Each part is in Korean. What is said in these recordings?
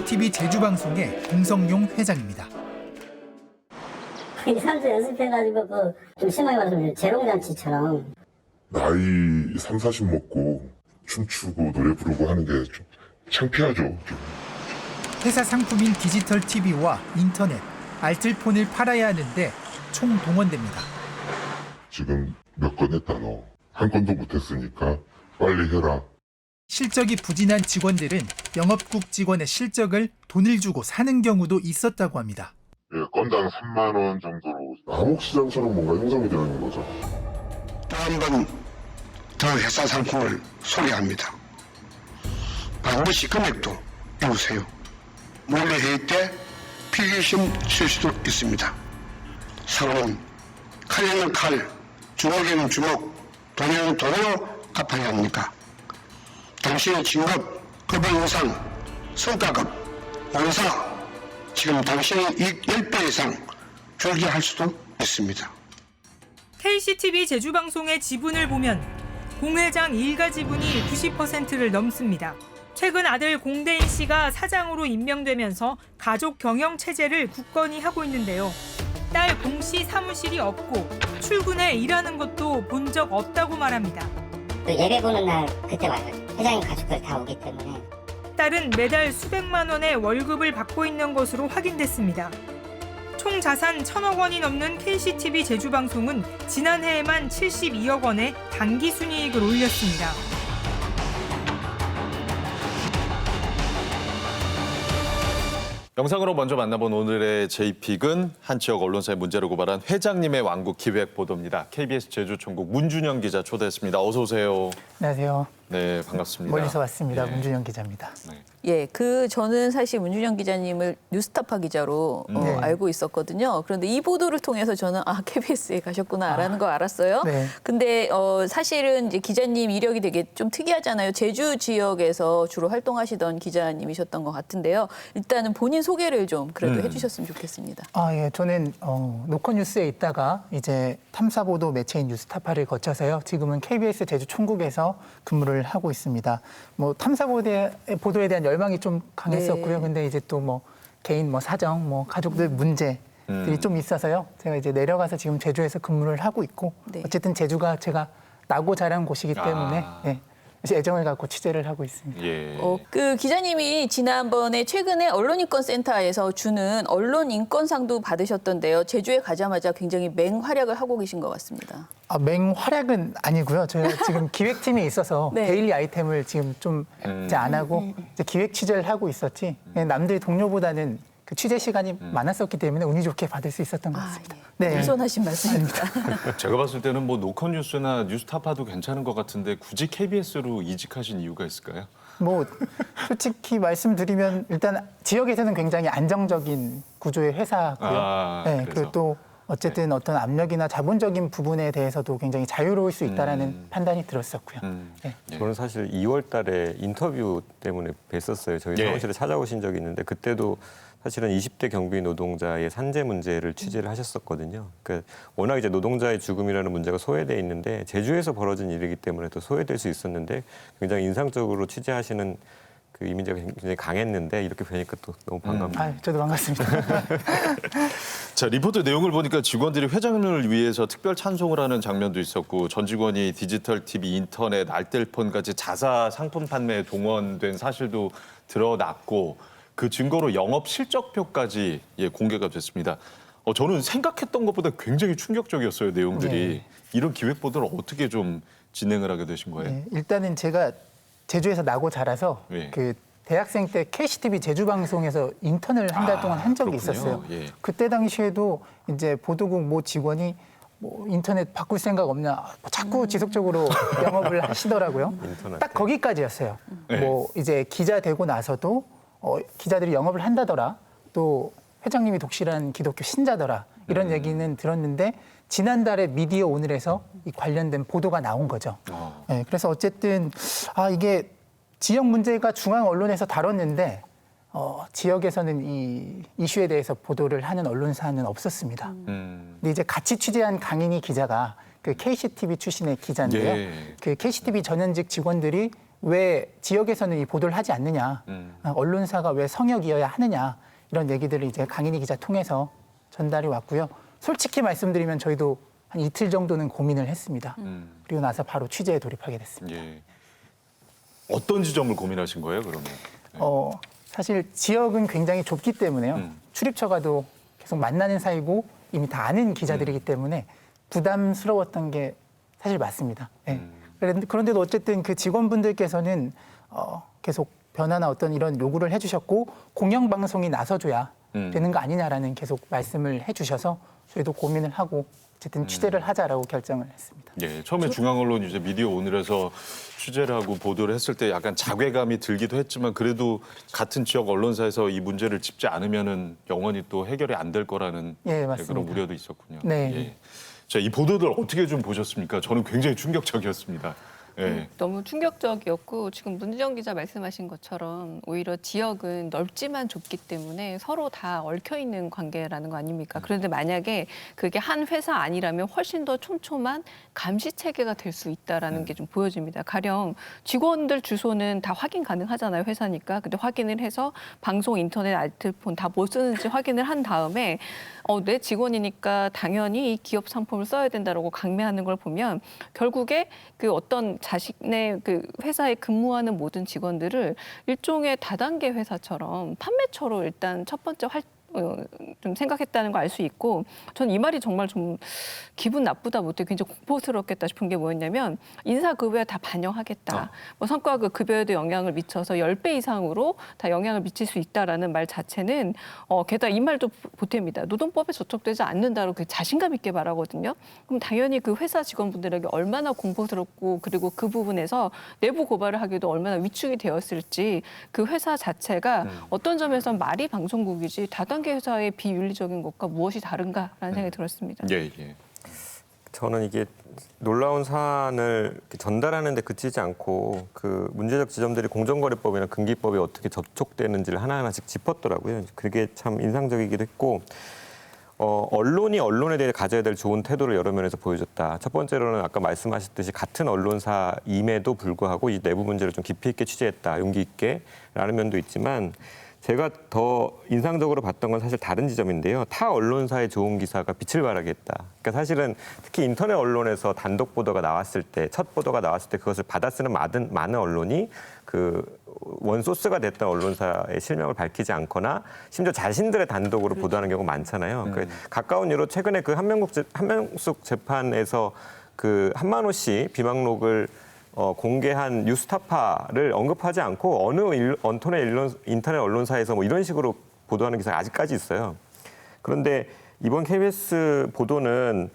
KCTV 제주방송의 공성용 회장입니다. 이 사람들 연습해가지고 좀 심하게 말하면 재롱잔치처럼 나이 3, 40 먹고 춤추고 노래 부르고 하는 게 좀 창피하죠. 좀. 회사 상품인 디지털 TV와 인터넷, 알뜰폰을 팔아야 하는데 총 동원됩니다. 지금 몇 건 했다 너. 한 건도 못했으니까 빨리 해라. 실적이 부진한 직원들은 영업국 직원의 실적을 돈을 주고 사는 경우도 있었다고 합니다. 예, 건당 3만 원 정도로 암흑시장처럼 뭔가 형성이 되어 있는 거죠. 또 한 번 더 회사 상품을 소개합니다. 반드시 금액도 읽으세요. 몰래 회의 때 필기시험 칠 수도 있습니다. 상은 칼에는 칼, 주먹에는 주먹, 돈에는 돈으로 갚아야 합니까? 당신의 진급, 급여 인상, 성과급, 원사, 지금 당신의 이익 10배 이상 줄게 할 수도 있습니다. KCTV 제주방송의 지분을 보면 공회장 일가 지분이 90%를 넘습니다. 최근 아들 공대인 씨가 사장으로 임명되면서 가족 경영 체제를 굳건히 하고 있는데요. 딸 공씨 사무실이 없고 출근해 일하는 것도 본 적 없다고 말합니다. 예배 보는 날 그때 와요. 회장님 가족들 다 오기 때문에. 딸은 매달 수백만 원의 월급을 받고 있는 것으로 확인됐습니다. 총 자산 1,000억 원이 넘는 KCTV 제주방송은 지난해에만 72억 원의 단기 순이익을 올렸습니다. 영상으로 먼저 만나본 오늘의 JPIC은 한 지역 언론사의 문제를 고발한 회장님의 왕국 기획 보도입니다. KBS 제주총국 문준영 기자 초대했습니다. 어서 오세요. 안녕하세요. 네, 반갑습니다. 멀리서 왔습니다. 예. 문준영 기자입니다. 네. 예, 저는 사실 문준영 기자님을 뉴스타파 기자로 네. 알고 있었거든요. 그런데 이 보도를 통해서 저는 KBS에 가셨구나라는 걸 알았어요. 네. 근데 사실은 이제 기자님 이력이 되게 좀 특이하잖아요. 제주 지역에서 주로 활동하시던 기자님이셨던 것 같은데요. 일단은 본인 소개를 좀 그래도 해주셨으면 좋겠습니다. 예, 저는 노컷뉴스에 있다가 이제 탐사보도 매체인 뉴스타파를 거쳐서요. 지금은 KBS 제주총국에서 근무를 하고 있습니다. 뭐 탐사보도에 대한 열망이 좀 강했었고요. 네. 근데 이제 또 뭐 개인 사정, 가족들 문제들이 좀 있어서요. 제가 이제 내려가서 지금 제주에서 근무를 하고 있고 네. 어쨌든 제주가 제가 나고 자란 곳이기 때문에 예, 애정을 갖고 취재를 하고 있습니다. 예. 기자님이 지난번에 최근에 언론인권센터에서 주는 언론인권상도 받으셨던데요. 제주에 가자마자 굉장히 맹활약을 하고 계신 것 같습니다. 맹활약은 아니고요. 저희가 지금 기획팀에 있어서 네. 데일리 아이템을 지금 좀 이제 안 하고 이제 기획 취재를 하고 있었지. 남들 동료보다는 그 취재 시간이 많았었기 때문에 운이 좋게 받을 수 있었던 것 같습니다. 네. 겸손하신 말씀입니다. 제가 봤을 때는 노컷뉴스나 뉴스타파도 괜찮은 것 같은데 굳이 KBS로 이직하신 이유가 있을까요? 솔직히 말씀드리면 일단 지역에서는 굉장히 안정적인 구조의 회사고요. 네, 그래서? 그리고 또 어쨌든 어떤 압력이나 자본적인 부분에 대해서도 굉장히 자유로울 수 있다라는 판단이 들었었고요. 네. 저는 사실 2월 달에 인터뷰 때문에 뵀었어요. 저희 예. 사무실에 찾아오신 적이 있는데 그때도 사실은 20대 경비 노동자의 산재 문제를 취재를 하셨었거든요. 그러니까 워낙 이제 노동자의 죽음이라는 문제가 소외돼 있는데 제주에서 벌어진 일이기 때문에 또 소외될 수 있었는데 굉장히 인상적으로 취재하시는 그 이미지가 굉장히 강했는데 이렇게 뵈니까 또 너무 반갑네요. 저도 반갑습니다. 자, 리포트 내용을 보니까 직원들이 회장님을 위해서 특별 찬송을 하는 장면도 있었고 전 직원이 디지털 TV, 인터넷, 알뜰폰까지 자사 상품 판매에 동원된 사실도 드러났고 그 증거로 영업 실적표까지 공개가 됐습니다. 저는 생각했던 것보다 굉장히 충격적이었어요, 내용들이. 네. 이런 기획 보도를 어떻게 좀 진행을 하게 되신 거예요? 네, 일단은 제가 제주에서 나고 자라서 네. 그 대학생 때 KCTV 제주방송에서 인턴을 한 달 동안 한 적이 그렇군요. 있었어요. 예. 그때 당시에도 이제 보도국 직원이 인터넷 바꿀 생각 없냐 자꾸 지속적으로 영업을 하시더라고요. 인터넷. 딱 거기까지였어요. 네. 이제 기자 되고 나서도 기자들이 영업을 한다더라. 또 회장님이 독실한 기독교 신자더라. 이런 얘기는 들었는데 지난달에 미디어 오늘에서 이 관련된 보도가 나온 거죠. 네, 그래서 어쨌든 이게 지역 문제가 중앙 언론에서 다뤘는데 지역에서는 이 이슈에 대해서 보도를 하는 언론사는 없었습니다. 근데 이제 같이 취재한 강인희 기자가 그 KCTV 출신의 기자인데요. 예. 그 KCTV 전현직 직원들이 왜 지역에서는 이 보도를 하지 않느냐, 언론사가 왜 성역이어야 하느냐 이런 얘기들을 이제 강인희 기자 통해서 전달이 왔고요. 솔직히 말씀드리면 저희도 한 이틀 정도는 고민을 했습니다. 그리고 나서 바로 취재에 돌입하게 됐습니다. 예. 어떤 지점을 고민하신 거예요, 그러면? 사실 지역은 굉장히 좁기 때문에요. 출입처가도 계속 만나는 사이고 이미 다 아는 기자들이기 때문에 부담스러웠던 게 사실 맞습니다. 네. 그런데도 어쨌든 그 직원분들께서는 계속 변화나 어떤 이런 요구를 해주셨고 공영방송이 나서줘야 되는 거 아니냐라는 계속 말씀을 해주셔서 저희도 고민을 하고 어쨌든 취재를 하자라고 결정을 했습니다. 예, 처음에 중앙언론 이제 미디어 오늘에서 취재를 하고 보도를 했을 때 약간 자괴감이 들기도 했지만 그래도 같은 지역 언론사에서 이 문제를 짚지 않으면은 영원히 또 해결이 안 될 거라는 예, 맞습니다. 그런 우려도 있었군요. 네. 예. 자, 이 보도들 어떻게 좀 보셨습니까? 저는 굉장히 충격적이었습니다. 예. 너무 충격적이었고 지금 문희정 기자 말씀하신 것처럼 오히려 지역은 넓지만 좁기 때문에 서로 다 얽혀 있는 관계라는 거 아닙니까? 그런데 만약에 그게 한 회사 아니라면 훨씬 더 촘촘한 감시 체계가 될 수 있다라는 게 좀 보여집니다. 가령 직원들 주소는 다 확인 가능하잖아요, 회사니까. 근데 확인을 해서 방송, 인터넷, 알뜰폰 다 뭐 쓰는지 확인을 한 다음에 내 직원이니까 당연히 이 기업 상품을 써야 된다라고 강매하는 걸 보면 결국에 그 어떤 자신의 그 회사에 근무하는 모든 직원들을 일종의 다단계 회사처럼 판매처로 일단 첫 번째 좀 생각했다는 걸 알 수 있고 전 이 말이 정말 좀 기분 나쁘다 못해 굉장히 공포스럽겠다 싶은 게 뭐였냐면 인사급여에 다 반영하겠다. 뭐 성과급 급여에도 영향을 미쳐서 10배 이상으로 다 영향을 미칠 수 있다라는 말 자체는 게다가 이 말도 보탭니다. 노동법에 저촉되지 않는다로 그 자신감 있게 말하거든요. 그럼 당연히 그 회사 직원분들에게 얼마나 공포스럽고 그리고 그 부분에서 내부 고발을 하기도 얼마나 위축이 되었을지 그 회사 자체가 어떤 점에서 말이 방송국이지 다단계 회사의 비윤리적인 것과 무엇이 다른가라는 생각이 들었습니다. 예, 예. 저는 이게 놀라운 사안을 이렇게 전달하는 데 그치지 않고 그 문제적 지점들이 공정거래법이나 금기법에 어떻게 접촉되는지를 하나하나씩 짚었더라고요. 그게 참 인상적이기도 했고 언론이 언론에 대해 가져야 될 좋은 태도를 여러 면에서 보여줬다. 첫 번째로는 아까 말씀하셨듯이 같은 언론사임에도 불구하고 이 내부 문제를 좀 깊이 있게 취재했다. 용기 있게 라는 면도 있지만 제가 더 인상적으로 봤던 건 사실 다른 지점인데요. 타 언론사의 좋은 기사가 빛을 발하게 했다. 그러니까 사실은 특히 인터넷 언론에서 단독 보도가 나왔을 때, 첫 보도가 나왔을 때 그것을 받아쓰는 많은 언론이 그 원소스가 됐던 언론사의 실명을 밝히지 않거나 심지어 자신들의 단독으로 보도하는 경우가 많잖아요. 그 가까운 예로 최근에 그 한명숙 재판에서 그 한만호 씨 비방록을 공개한 뉴스타파를 언급하지 않고 어느 인터넷 언론사에서 뭐 이런 식으로 보도하는 기사가 아직까지 있어요. 그런데 이번 KBS 보도는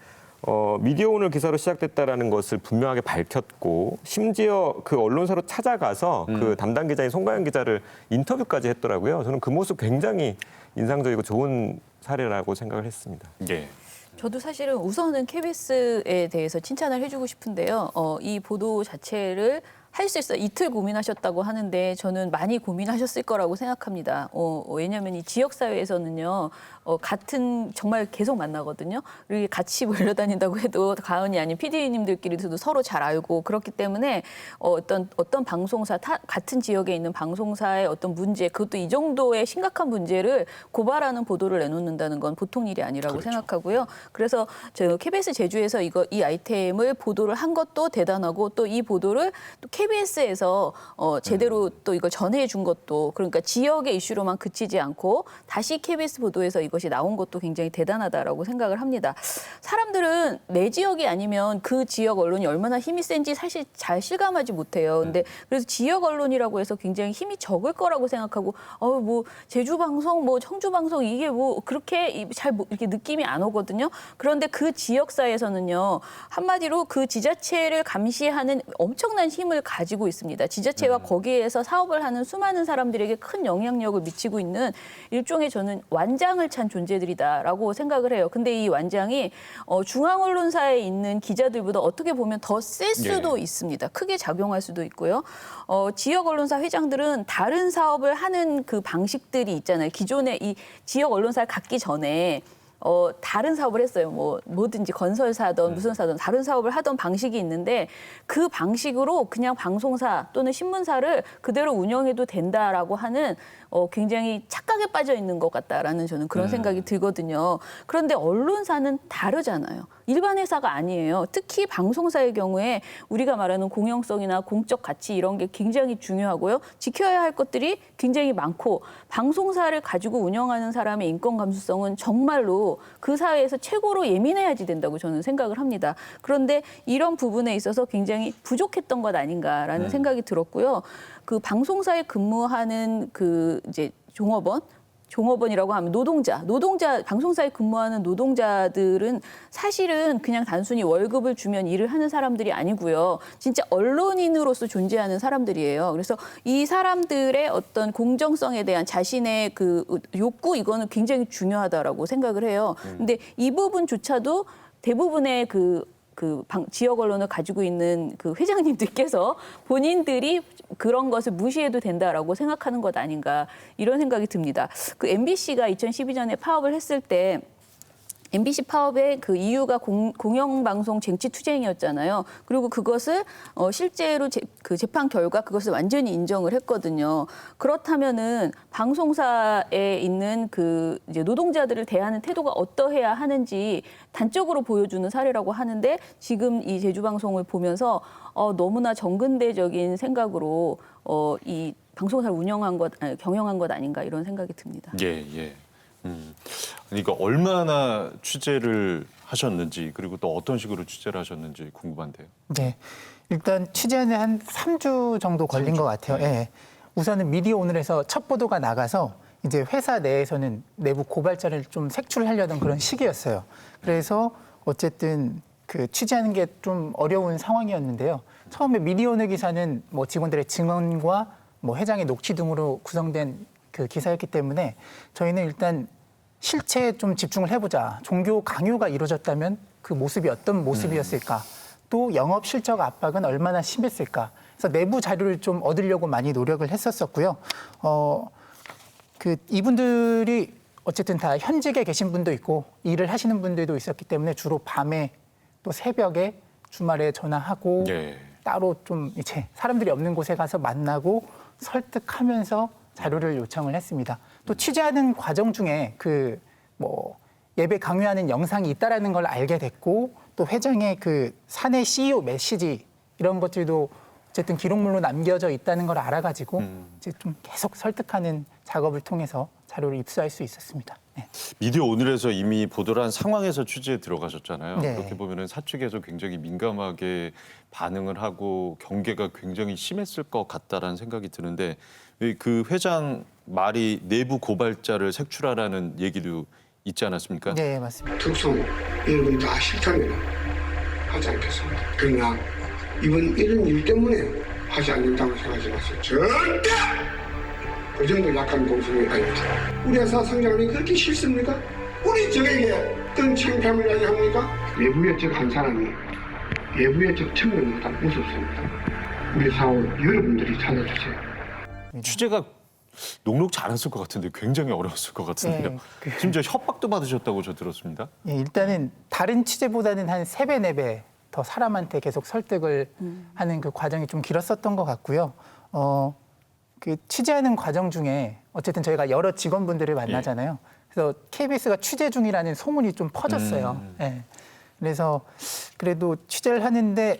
미디어 오늘 기사로 시작됐다라는 것을 분명하게 밝혔고 심지어 그 언론사로 찾아가서 그 담당 기자인 송가연 기자를 인터뷰까지 했더라고요. 저는 그 모습 굉장히 인상적이고 좋은 사례라고 생각을 했습니다. 예. 저도 사실은 우선은 KBS에 대해서 칭찬을 해주고 싶은데요. 이 보도 자체를 할 수 있어요. 이틀 고민하셨다고 하는데 저는 많이 고민하셨을 거라고 생각합니다. 왜냐하면 이 지역사회에서는요. 같은 정말 계속 만나거든요. 그리고 같이 몰려다닌다고 해도 가은이 아닌 PD님들끼리도 서로 잘 알고 그렇기 때문에 어떤 방송사 같은 지역에 있는 방송사의 어떤 문제 그것도 이 정도의 심각한 문제를 고발하는 보도를 내놓는다는 건 보통 일이 아니라고 그렇죠. 생각하고요. 그래서 저 KBS 제주에서 이 아이템을 보도를 한 것도 대단하고 또 이 보도를 또 KBS에서 제대로 또 이걸 전해준 것도 그러니까 지역의 이슈로만 그치지 않고 다시 KBS 보도에서 이것이 나온 것도 굉장히 대단하다라고 생각을 합니다. 사람들은 내 지역이 아니면 그 지역 언론이 얼마나 힘이 센지 사실 잘 실감하지 못해요. 근데 그래서 지역 언론이라고 해서 굉장히 힘이 적을 거라고 생각하고 뭐 제주 방송, 뭐 청주 방송 이게 뭐 그렇게 잘 이렇게 느낌이 안 오거든요. 그런데 그 지역사회에서는요 한마디로 그 지자체를 감시하는 엄청난 힘을 가지고 있습니다. 지자체와 거기에서 사업을 하는 수많은 사람들에게 큰 영향력을 미치고 있는 일종의 저는 완장을 찬 존재들이다라고 생각을 해요. 근데 이 완장이 중앙 언론사에 있는 기자들보다 어떻게 보면 더 셀 수도 있습니다. 크게 작용할 수도 있고요. 지역 언론사 회장들은 다른 사업을 하는 그 방식들이 있잖아요. 기존에 이 지역 언론사를 갖기 전에 다른 사업을 했어요. 뭐든지 건설사든 무슨 사든 다른 사업을 하던 방식이 있는데 그 방식으로 그냥 방송사 또는 신문사를 그대로 운영해도 된다라고 하는 굉장히 착각에 빠져 있는 것 같다라는 저는 그런 생각이 들거든요. 그런데 언론사는 다르잖아요. 일반 회사가 아니에요. 특히 방송사의 경우에 우리가 말하는 공영성이나 공적 가치 이런 게 굉장히 중요하고요. 지켜야 할 것들이 굉장히 많고 방송사를 가지고 운영하는 사람의 인권 감수성은 정말로 그 사회에서 최고로 예민해야지 된다고 저는 생각을 합니다. 그런데 이런 부분에 있어서 굉장히 부족했던 것 아닌가라는 생각이 들었고요. 그 방송사에 근무하는 그 이제 종업원이라고 하면 노동자, 방송사에 근무하는 노동자들은 사실은 그냥 단순히 월급을 주면 일을 하는 사람들이 아니고요. 진짜 언론인으로서 존재하는 사람들이에요. 그래서 이 사람들의 어떤 공정성에 대한 자신의 그 욕구, 이거는 굉장히 중요하다라고 생각을 해요. 근데 이 부분조차도 대부분의 지역 언론을 가지고 있는 그 회장님들께서 본인들이 그런 것을 무시해도 된다라고 생각하는 것 아닌가 이런 생각이 듭니다. 그 MBC가 2012년에 파업을 했을 때 MBC 파업의 그 이유가 공영방송 쟁취 투쟁이었잖아요. 그리고 그것을 실제로 그 재판 결과 그것을 완전히 인정을 했거든요. 그렇다면은 방송사에 있는 그 이제 노동자들을 대하는 태도가 어떠해야 하는지 단적으로 보여주는 사례라고 하는데 지금 이 제주방송을 보면서 너무나 정근대적인 생각으로 이 방송사를 경영한 것 아닌가 이런 생각이 듭니다. 예. 그러니까 얼마나 취재를 하셨는지 그리고 또 어떤 식으로 취재를 하셨는지 궁금한데요. 네. 일단 취재는 한 3주 정도 걸린 것 같아요. 예. 우선은 미디어 오늘에서 첫 보도가 나가서 이제 회사 내에서는 내부 고발자를 좀 색출하려던 그런 시기였어요. 그래서 어쨌든 그 취재하는 게 좀 어려운 상황이었는데요. 처음에 미디어 오늘 기사는 뭐 직원들의 증언과 뭐 회장의 녹취 등으로 구성된 그 기사였기 때문에 저희는 일단 실체에 좀 집중을 해보자. 종교 강요가 이루어졌다면 그 모습이 어떤 모습이었을까? 또 영업 실적 압박은 얼마나 심했을까? 그래서 내부 자료를 좀 얻으려고 많이 노력을 했었었고요. 이분들이 어쨌든 다 현직에 계신 분도 있고 일을 하시는 분들도 있었기 때문에 주로 밤에 또 새벽에 주말에 전화하고 따로 좀 이제 사람들이 없는 곳에 가서 만나고 설득하면서 자료를 요청을 했습니다. 또 취재하는 과정 중에 예배 강요하는 영상이 있다라는 걸 알게 됐고 또 회장의 그 사내 CEO 메시지 이런 것들도 어쨌든 기록물로 남겨져 있다는 걸 알아가지고 이제 좀 계속 설득하는 작업을 통해서 자료를 입수할 수 있었습니다. 네. 미디어 오늘에서 이미 보도를 한 상황에서 취재에 들어가셨잖아요. 네. 그렇게 보면은 사측에서 굉장히 민감하게 반응을 하고 경계가 굉장히 심했을 것 같다라는 생각이 드는데 그 회장 말이 내부 고발자를 색출하라는 얘기도 있지 않았습니까? 네, 맞습니다. 특송 여러분 다 싫다면 하지 않겠습니다. 그러나 이번 이런 일 때문에 하지 않는다고 생각하지 마세요. 절대 그 정도 약한 동성이 아닙니다. 우리 회사 성장이 그렇게 싫습니까? 우리 저에게 어떤 창피함을 야기합니까? 외부의 적한 사람이 외부의 적 1000명보다 무섭습니다. 우리 사업 여러분들이 찾아주세요. 취재가 녹록지 않았을 것 같은데 굉장히 어려웠을 것 같은데요. 네, 심지어 협박도 받으셨다고 저 들었습니다. 예, 일단은 다른 취재보다는 한 3배, 4배 더 사람한테 계속 설득을 하는 그 과정이 좀 길었었던 것 같고요. 그 취재하는 과정 중에 어쨌든 저희가 여러 직원분들을 만나잖아요. 그래서 KBS가 취재 중이라는 소문이 좀 퍼졌어요. 예. 그래서 그래도 취재를 하는데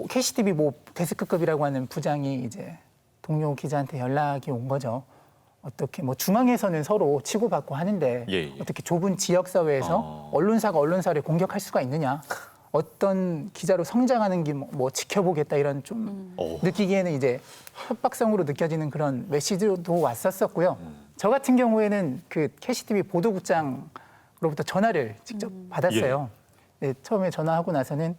KCTV 데스크급이라고 하는 부장이 이제 동료 기자한테 연락이 온 거죠. 어떻게 중앙에서는 서로 치고받고 하는데 어떻게 좁은 지역 사회에서 언론사가 언론사를 공격할 수가 있느냐? 어떤 기자로 성장하는 게 지켜보겠다 이런 좀 느끼기에는 이제 협박성으로 느껴지는 그런 메시지도 왔었었고요. 저 같은 경우에는 그 KCTV 보도국장으로부터 전화를 직접 받았어요. 네, 처음에 전화하고 나서는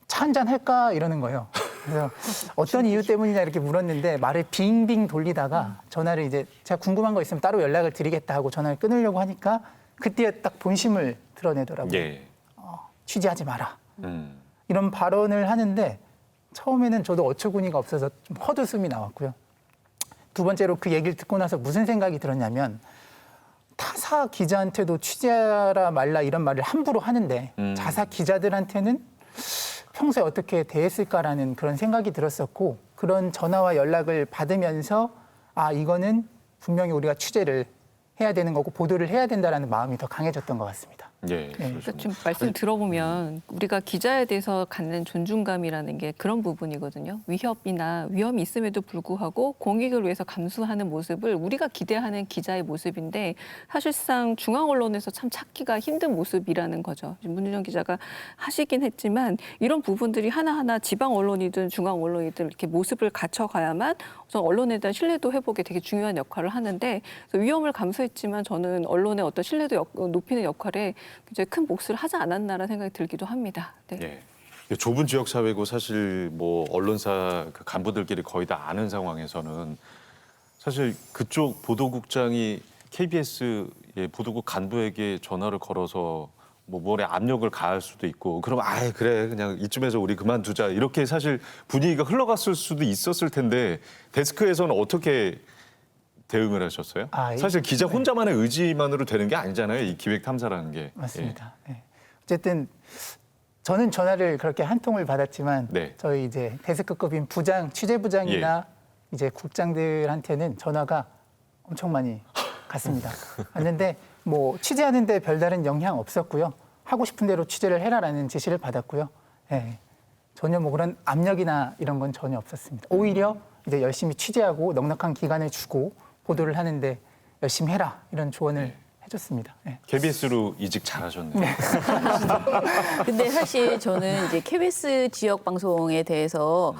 차 한잔 할까 이러는 거예요. 그래서 어떤 이유 때문이냐 이렇게 물었는데 말을 빙빙 돌리다가 전화를 이제 제가 궁금한 거 있으면 따로 연락을 드리겠다 하고 전화를 끊으려고 하니까 그때 딱 본심을 드러내더라고요. 취재하지 마라. 이런 발언을 하는데 처음에는 저도 어처구니가 없어서 좀 헛웃음이 나왔고요. 두 번째로 그 얘기를 듣고 나서 무슨 생각이 들었냐면 다 타 기자한테도 취재하라 말라 이런 말을 함부로 하는데 자사 기자들한테는 평소에 어떻게 대했을까라는 그런 생각이 들었었고 그런 전화와 연락을 받으면서 아 이거는 분명히 우리가 취재를 해야 되는 거고 보도를 해야 된다라는 마음이 더 강해졌던 것 같습니다. 예. 그러니까 지금 말씀 들어보면 우리가 기자에 대해서 갖는 존중감이라는 게 그런 부분이거든요. 위협이나 위험이 있음에도 불구하고 공익을 위해서 감수하는 모습을 우리가 기대하는 기자의 모습인데 사실상 중앙 언론에서 참 찾기가 힘든 모습이라는 거죠. 문준영 기자가 하시긴 했지만 이런 부분들이 하나하나 지방 언론이든 중앙 언론이든 이렇게 모습을 갖춰가야만 우선 언론에 대한 신뢰도 회복에 되게 중요한 역할을 하는데 그래서 위험을 감수했지만 저는 언론의 어떤 신뢰도 높이는 역할에 굉장히 큰 몫을 하지 않았나라는 생각이 들기도 합니다. 네. 예. 좁은 지역 사회고 사실 뭐 언론사 그 간부들끼리 거의 다 아는 상황에서는 사실 그쪽 보도국장이 KBS의 보도국 간부에게 전화를 걸어서 뭐 뭐래 압력을 가할 수도 있고 그럼 아예 그래 그냥 이쯤에서 우리 그만두자 이렇게 사실 분위기가 흘러갔을 수도 있었을 텐데 데스크에서는 어떻게 대응을 하셨어요? 사실 기자 혼자만의 의지만으로 되는 게 아니잖아요. 이 기획 탐사라는 게. 맞습니다. 네. 어쨌든 저는 전화를 그렇게 한 통을 받았지만 네. 저희 이제 데스크급인 부장, 취재부장이나 이제 국장들한테는 전화가 엄청 많이 갔습니다. 왔는데 뭐 취재하는데 별다른 영향 없었고요. 하고 싶은 대로 취재를 해라라는 지시를 받았고요. 네. 전혀 뭐 그런 압력이나 이런 건 전혀 없었습니다. 오히려 이제 열심히 취재하고 넉넉한 기간을 주고 보도를 하는데 열심히 해라 이런 조언을 해줬습니다. 네. KBS로 이직 잘하셨네요. 근데 사실 저는 이제 KBS 지역 방송에 대해서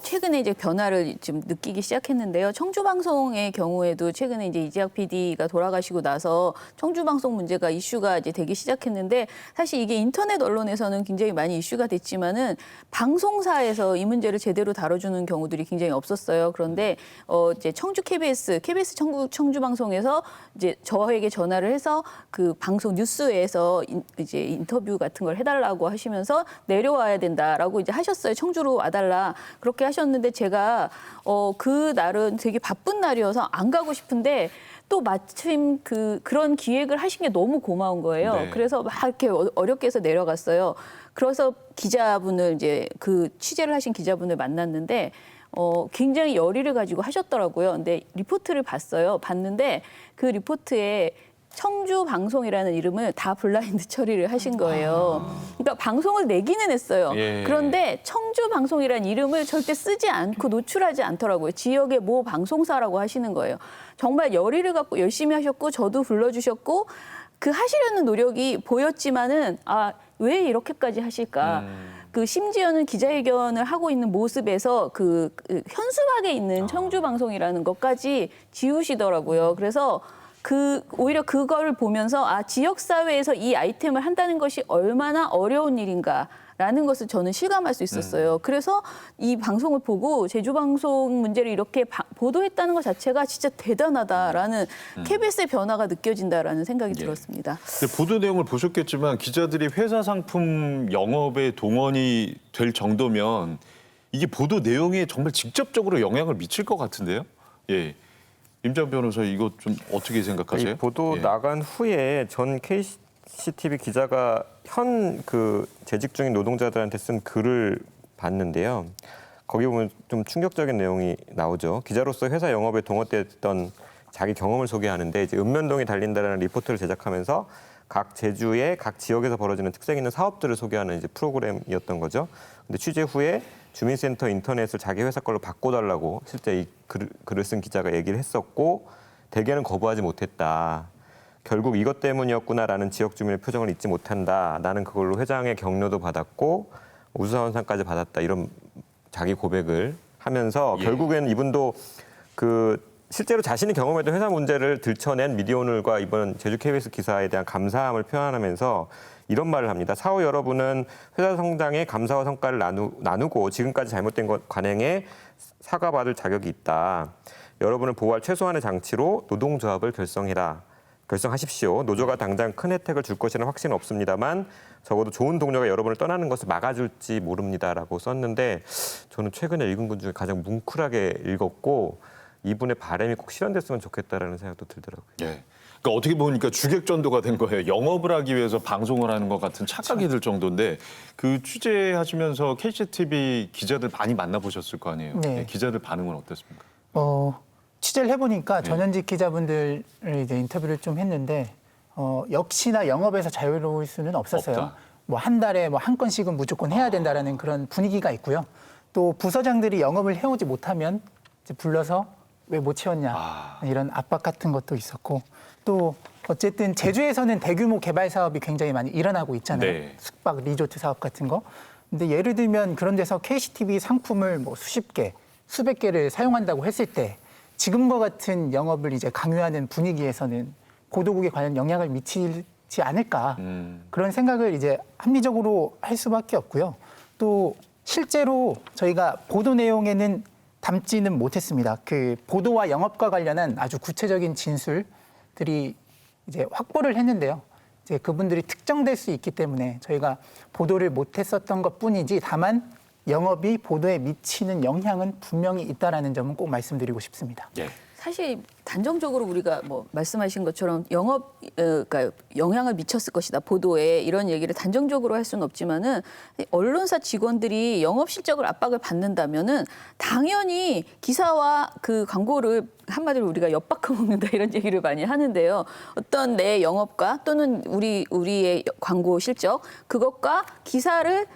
최근에 이제 변화를 좀 느끼기 시작했는데요. 청주 방송의 경우에도 최근에 이제 이재학 PD가 돌아가시고 나서 청주 방송 문제가 이슈가 이제 되기 시작했는데 사실 이게 인터넷 언론에서는 굉장히 많이 이슈가 됐지만은 방송사에서 이 문제를 제대로 다뤄주는 경우들이 굉장히 없었어요. 그런데 이제 청주 KBS 청주 방송에서 이제 저에게 전화를 해서 그 방송 뉴스에서 이제 인터뷰 같은 걸 해달라고 하시면서 내려와야 된다라고 이제 하셨어요. 청주로 와달라. 그렇게 하셨는데 제가 그 날은 되게 바쁜 날이어서 안 가고 싶은데 또 마침 그런 기획을 하신 게 너무 고마운 거예요. 네. 그래서 막 이렇게 어렵게 해서 내려갔어요. 그래서 기자분을 이제 그 취재를 하신 기자분을 만났는데 굉장히 열의를 가지고 하셨더라고요. 근데 리포트를 봤는데 그 리포트에 청주 방송이라는 이름을 다 블라인드 처리를 하신 거예요. 그러니까 방송을 내기는 했어요. 예. 그런데 청주 방송이라는 이름을 절대 쓰지 않고 노출하지 않더라고요. 지역의 모 방송사라고 하시는 거예요. 정말 열의를 갖고 열심히 하셨고 저도 불러주셨고 그 하시려는 노력이 보였지만은 왜 이렇게까지 하실까? 그 심지어는 기자회견을 하고 있는 모습에서 그 현수막에 있는 청주 방송이라는 것까지 지우시더라고요. 그래서 오히려 그걸 보면서 지역 사회에서 이 아이템을 한다는 것이 얼마나 어려운 일인가라는 것을 저는 실감할 수 있었어요. 그래서 이 방송을 보고 제주 방송 문제를 이렇게 보도했다는 것 자체가 진짜 대단하다라는 KBS의 변화가 느껴진다라는 생각이 들었습니다. 근데 보도 내용을 보셨겠지만 기자들이 회사 상품 영업에 동원이 될 정도면 이게 보도 내용에 정말 직접적으로 영향을 미칠 것 같은데요. 예. 임장 변호사 이거 좀 어떻게 생각하세요? 이 보도 나간 후에 전 KCTV 기자가 현 재직 중인 노동자들한테 쓴 글을 봤는데요. 거기 보면 좀 충격적인 내용이 나오죠. 기자로서 회사 영업에 동원됐던 자기 경험을 소개하는데 이제 읍면동이 달린다라는 리포트를 제작하면서 각 제주의 각 지역에서 벌어지는 특색 있는 사업들을 소개하는 이제 프로그램이었던 거죠. 근데 취재 후에 주민센터 인터넷을 자기 회사 걸로 바꿔달라고 실제 이 글을 쓴 기자가 얘기를 했었고 대개는 거부하지 못했다. 결국 이것 때문이었구나라는 지역 주민의 표정을 잊지 못한다. 나는 그걸로 회장의 격려도 받았고 우수사원상까지 받았다. 이런 자기 고백을 하면서 결국에는 이분도 실제로 자신이 경험했던 회사 문제를 들춰낸 미디어오늘과 이번 제주 KBS 기사에 대한 감사함을 표현하면서 이런 말을 합니다. 사후 여러분은 회사 성장에 감사와 성과를 나누고 지금까지 잘못된 것 관행에 사과받을 자격이 있다. 여러분을 보호할 최소한의 장치로 노동조합을 결성하십시오. 노조가 당장 큰 혜택을 줄 것이라는 확신은 없습니다만 적어도 좋은 동료가 여러분을 떠나는 것을 막아줄지 모릅니다라고 썼는데 저는 최근에 읽은 것 중에 가장 뭉클하게 읽었고 이분의 바람이 꼭 실현됐으면 좋겠다라는 생각도 들더라고요. 예. 그러니까 어떻게 보니까 주객전도가 된 거예요. 영업을 하기 위해서 방송을 하는 것 같은 착각이 들 정도인데 그 취재하시면서 KCTV 기자들 많이 만나보셨을 거 아니에요. 네. 네, 기자들 반응은 어땠습니까? 취재를 해보니까 네. 전현직 기자분들을 이제 인터뷰를 좀 했는데 역시나 영업에서 자유로울 수는 없었어요. 없다. 뭐 한 달에 뭐 한 건씩은 무조건 해야 된다라는 그런 분위기가 있고요. 또 부서장들이 영업을 해오지 못하면 이제 불러서 왜 못 채웠냐 이런 압박 같은 것도 있었고 또 어쨌든 제주에서는 대규모 개발 사업이 굉장히 많이 일어나고 있잖아요. 네. 숙박 리조트 사업 같은 거. 근데 예를 들면 그런 데서 KCTV 상품을 뭐 수십 개, 수백 개를 사용한다고 했을 때 지금과 같은 영업을 이제 강요하는 분위기에서는 보도국에 관련 영향을 미치지 않을까 그런 생각을 이제 합리적으로 할 수밖에 없고요. 또 실제로 저희가 보도 내용에는 담지는 못했습니다. 그 보도와 영업과 관련한 아주 구체적인 진술들이 이제 확보를 했는데요. 이제 그분들이 특정될 수 있기 때문에 저희가 보도를 못했었던 것뿐이지 다만 영업이 보도에 미치는 영향은 분명히 있다라는 점은 꼭 말씀드리고 싶습니다. 예. 사실 단정적으로 우리가 뭐 말씀하신 것처럼 그러니까 영향을 미쳤을 것이다 보도에 이런 얘기를 단정적으로 할 수는 없지만은 언론사 직원들이 영업 실적을 압박을 받는다면은 당연히 기사와 그 광고를 한마디로 우리가 엿바꿔 먹는다 이런 얘기를 많이 하는데요. 어떤 내 영업과 또는 우리의 광고 실적 그것과 기사를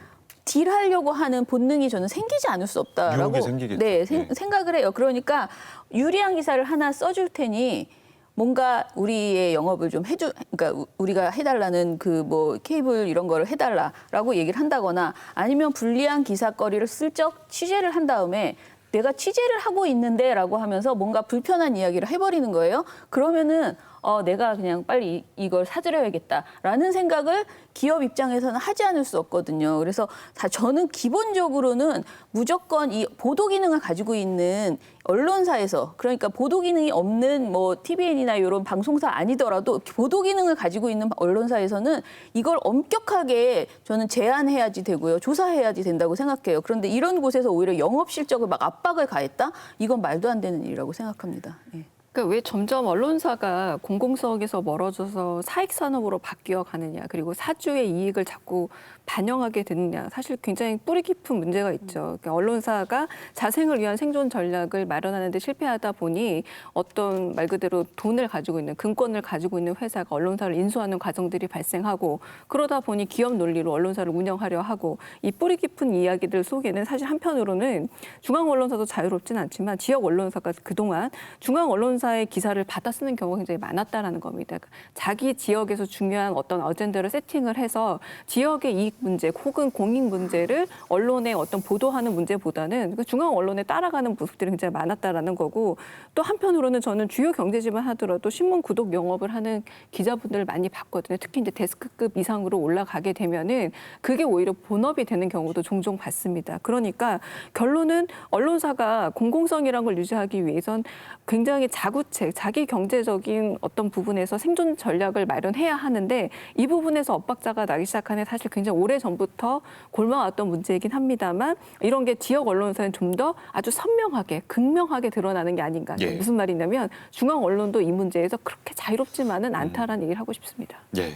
딜하려고 하는 본능이 저는 생기지 않을 수 없다라고 유혹이 생기겠죠. 네, 생각을 해요. 그러니까 유리한 기사를 하나 써줄 테니 뭔가 우리의 영업을 좀 그러니까 우리가 해달라는 그 뭐 케이블 이런 거를 해달라라고 얘기를 한다거나 아니면 불리한 기사거리를 슬쩍 취재를 한 다음에 내가 취재를 하고 있는데라고 하면서 뭔가 불편한 이야기를 해버리는 거예요. 그러면은 내가 그냥 빨리 이걸 사드려야겠다라는 생각을 기업 입장에서는 하지 않을 수 없거든요. 그래서 저는 기본적으로는 무조건 이 보도 기능을 가지고 있는 언론사에서 그러니까 보도 기능이 없는 뭐 TVN이나 이런 방송사 아니더라도 보도 기능을 가지고 있는 언론사에서는 이걸 엄격하게 저는 제한해야지 되고요. 조사해야지 된다고 생각해요. 그런데 이런 곳에서 오히려 영업 실적을 막 압박을 가했다? 이건 말도 안 되는 일이라고 생각합니다. 예. 그러니까 왜 점점 언론사가 공공성에서 멀어져서 사익 산업으로 바뀌어 가느냐, 그리고 사주의 이익을 자꾸 반영하게 되느냐, 사실 굉장히 뿌리 깊은 문제가 있죠. 그러니까 언론사가 자생을 위한 생존 전략을 마련하는 데 실패하다 보니 어떤 말 그대로 돈을 가지고 있는, 금권을 가지고 있는 회사가 언론사를 인수하는 과정들이 발생하고, 그러다 보니 기업 논리로 언론사를 운영하려 하고, 이 뿌리 깊은 이야기들 속에는 사실 한편으로는 중앙 언론사도 자유롭지는 않지만 지역 언론사가 그동안 중앙 언론사의 기사를 받아 쓰는 경우가 굉장히 많았다라는 겁니다. 자기 지역에서 중요한 어떤 어젠다를 세팅을 해서 지역의 이익 문제 혹은 공익 문제를 언론에 어떤 보도하는 문제보다는 중앙 언론에 따라가는 모습들이 굉장히 많았다라는 거고, 또 한편으로는 저는 주요 경제지만 하더라도 신문 구독 영업을 하는 기자분들을 많이 봤거든요. 특히 이제 데스크급 이상으로 올라가게 되면은 그게 오히려 본업이 되는 경우도 종종 봤습니다. 그러니까 결론은 언론사가 공공성이라는 걸 유지하기 위해선 굉장히 자구책, 자기 경제적인 어떤 부분에서 생존 전략을 마련해야 하는데, 이 부분에서 엇박자가 나기 시작한 게 사실 굉장히 오래전부터 골마왔던 문제이긴 합니다만, 이런 게 지역 언론사는 좀 더 아주 선명하게, 극명하게 드러나는 게 아닌가. 예. 무슨 말이냐면 중앙 언론도 이 문제에서 그렇게 자유롭지만은 않다라는 얘기를 하고 싶습니다. 예.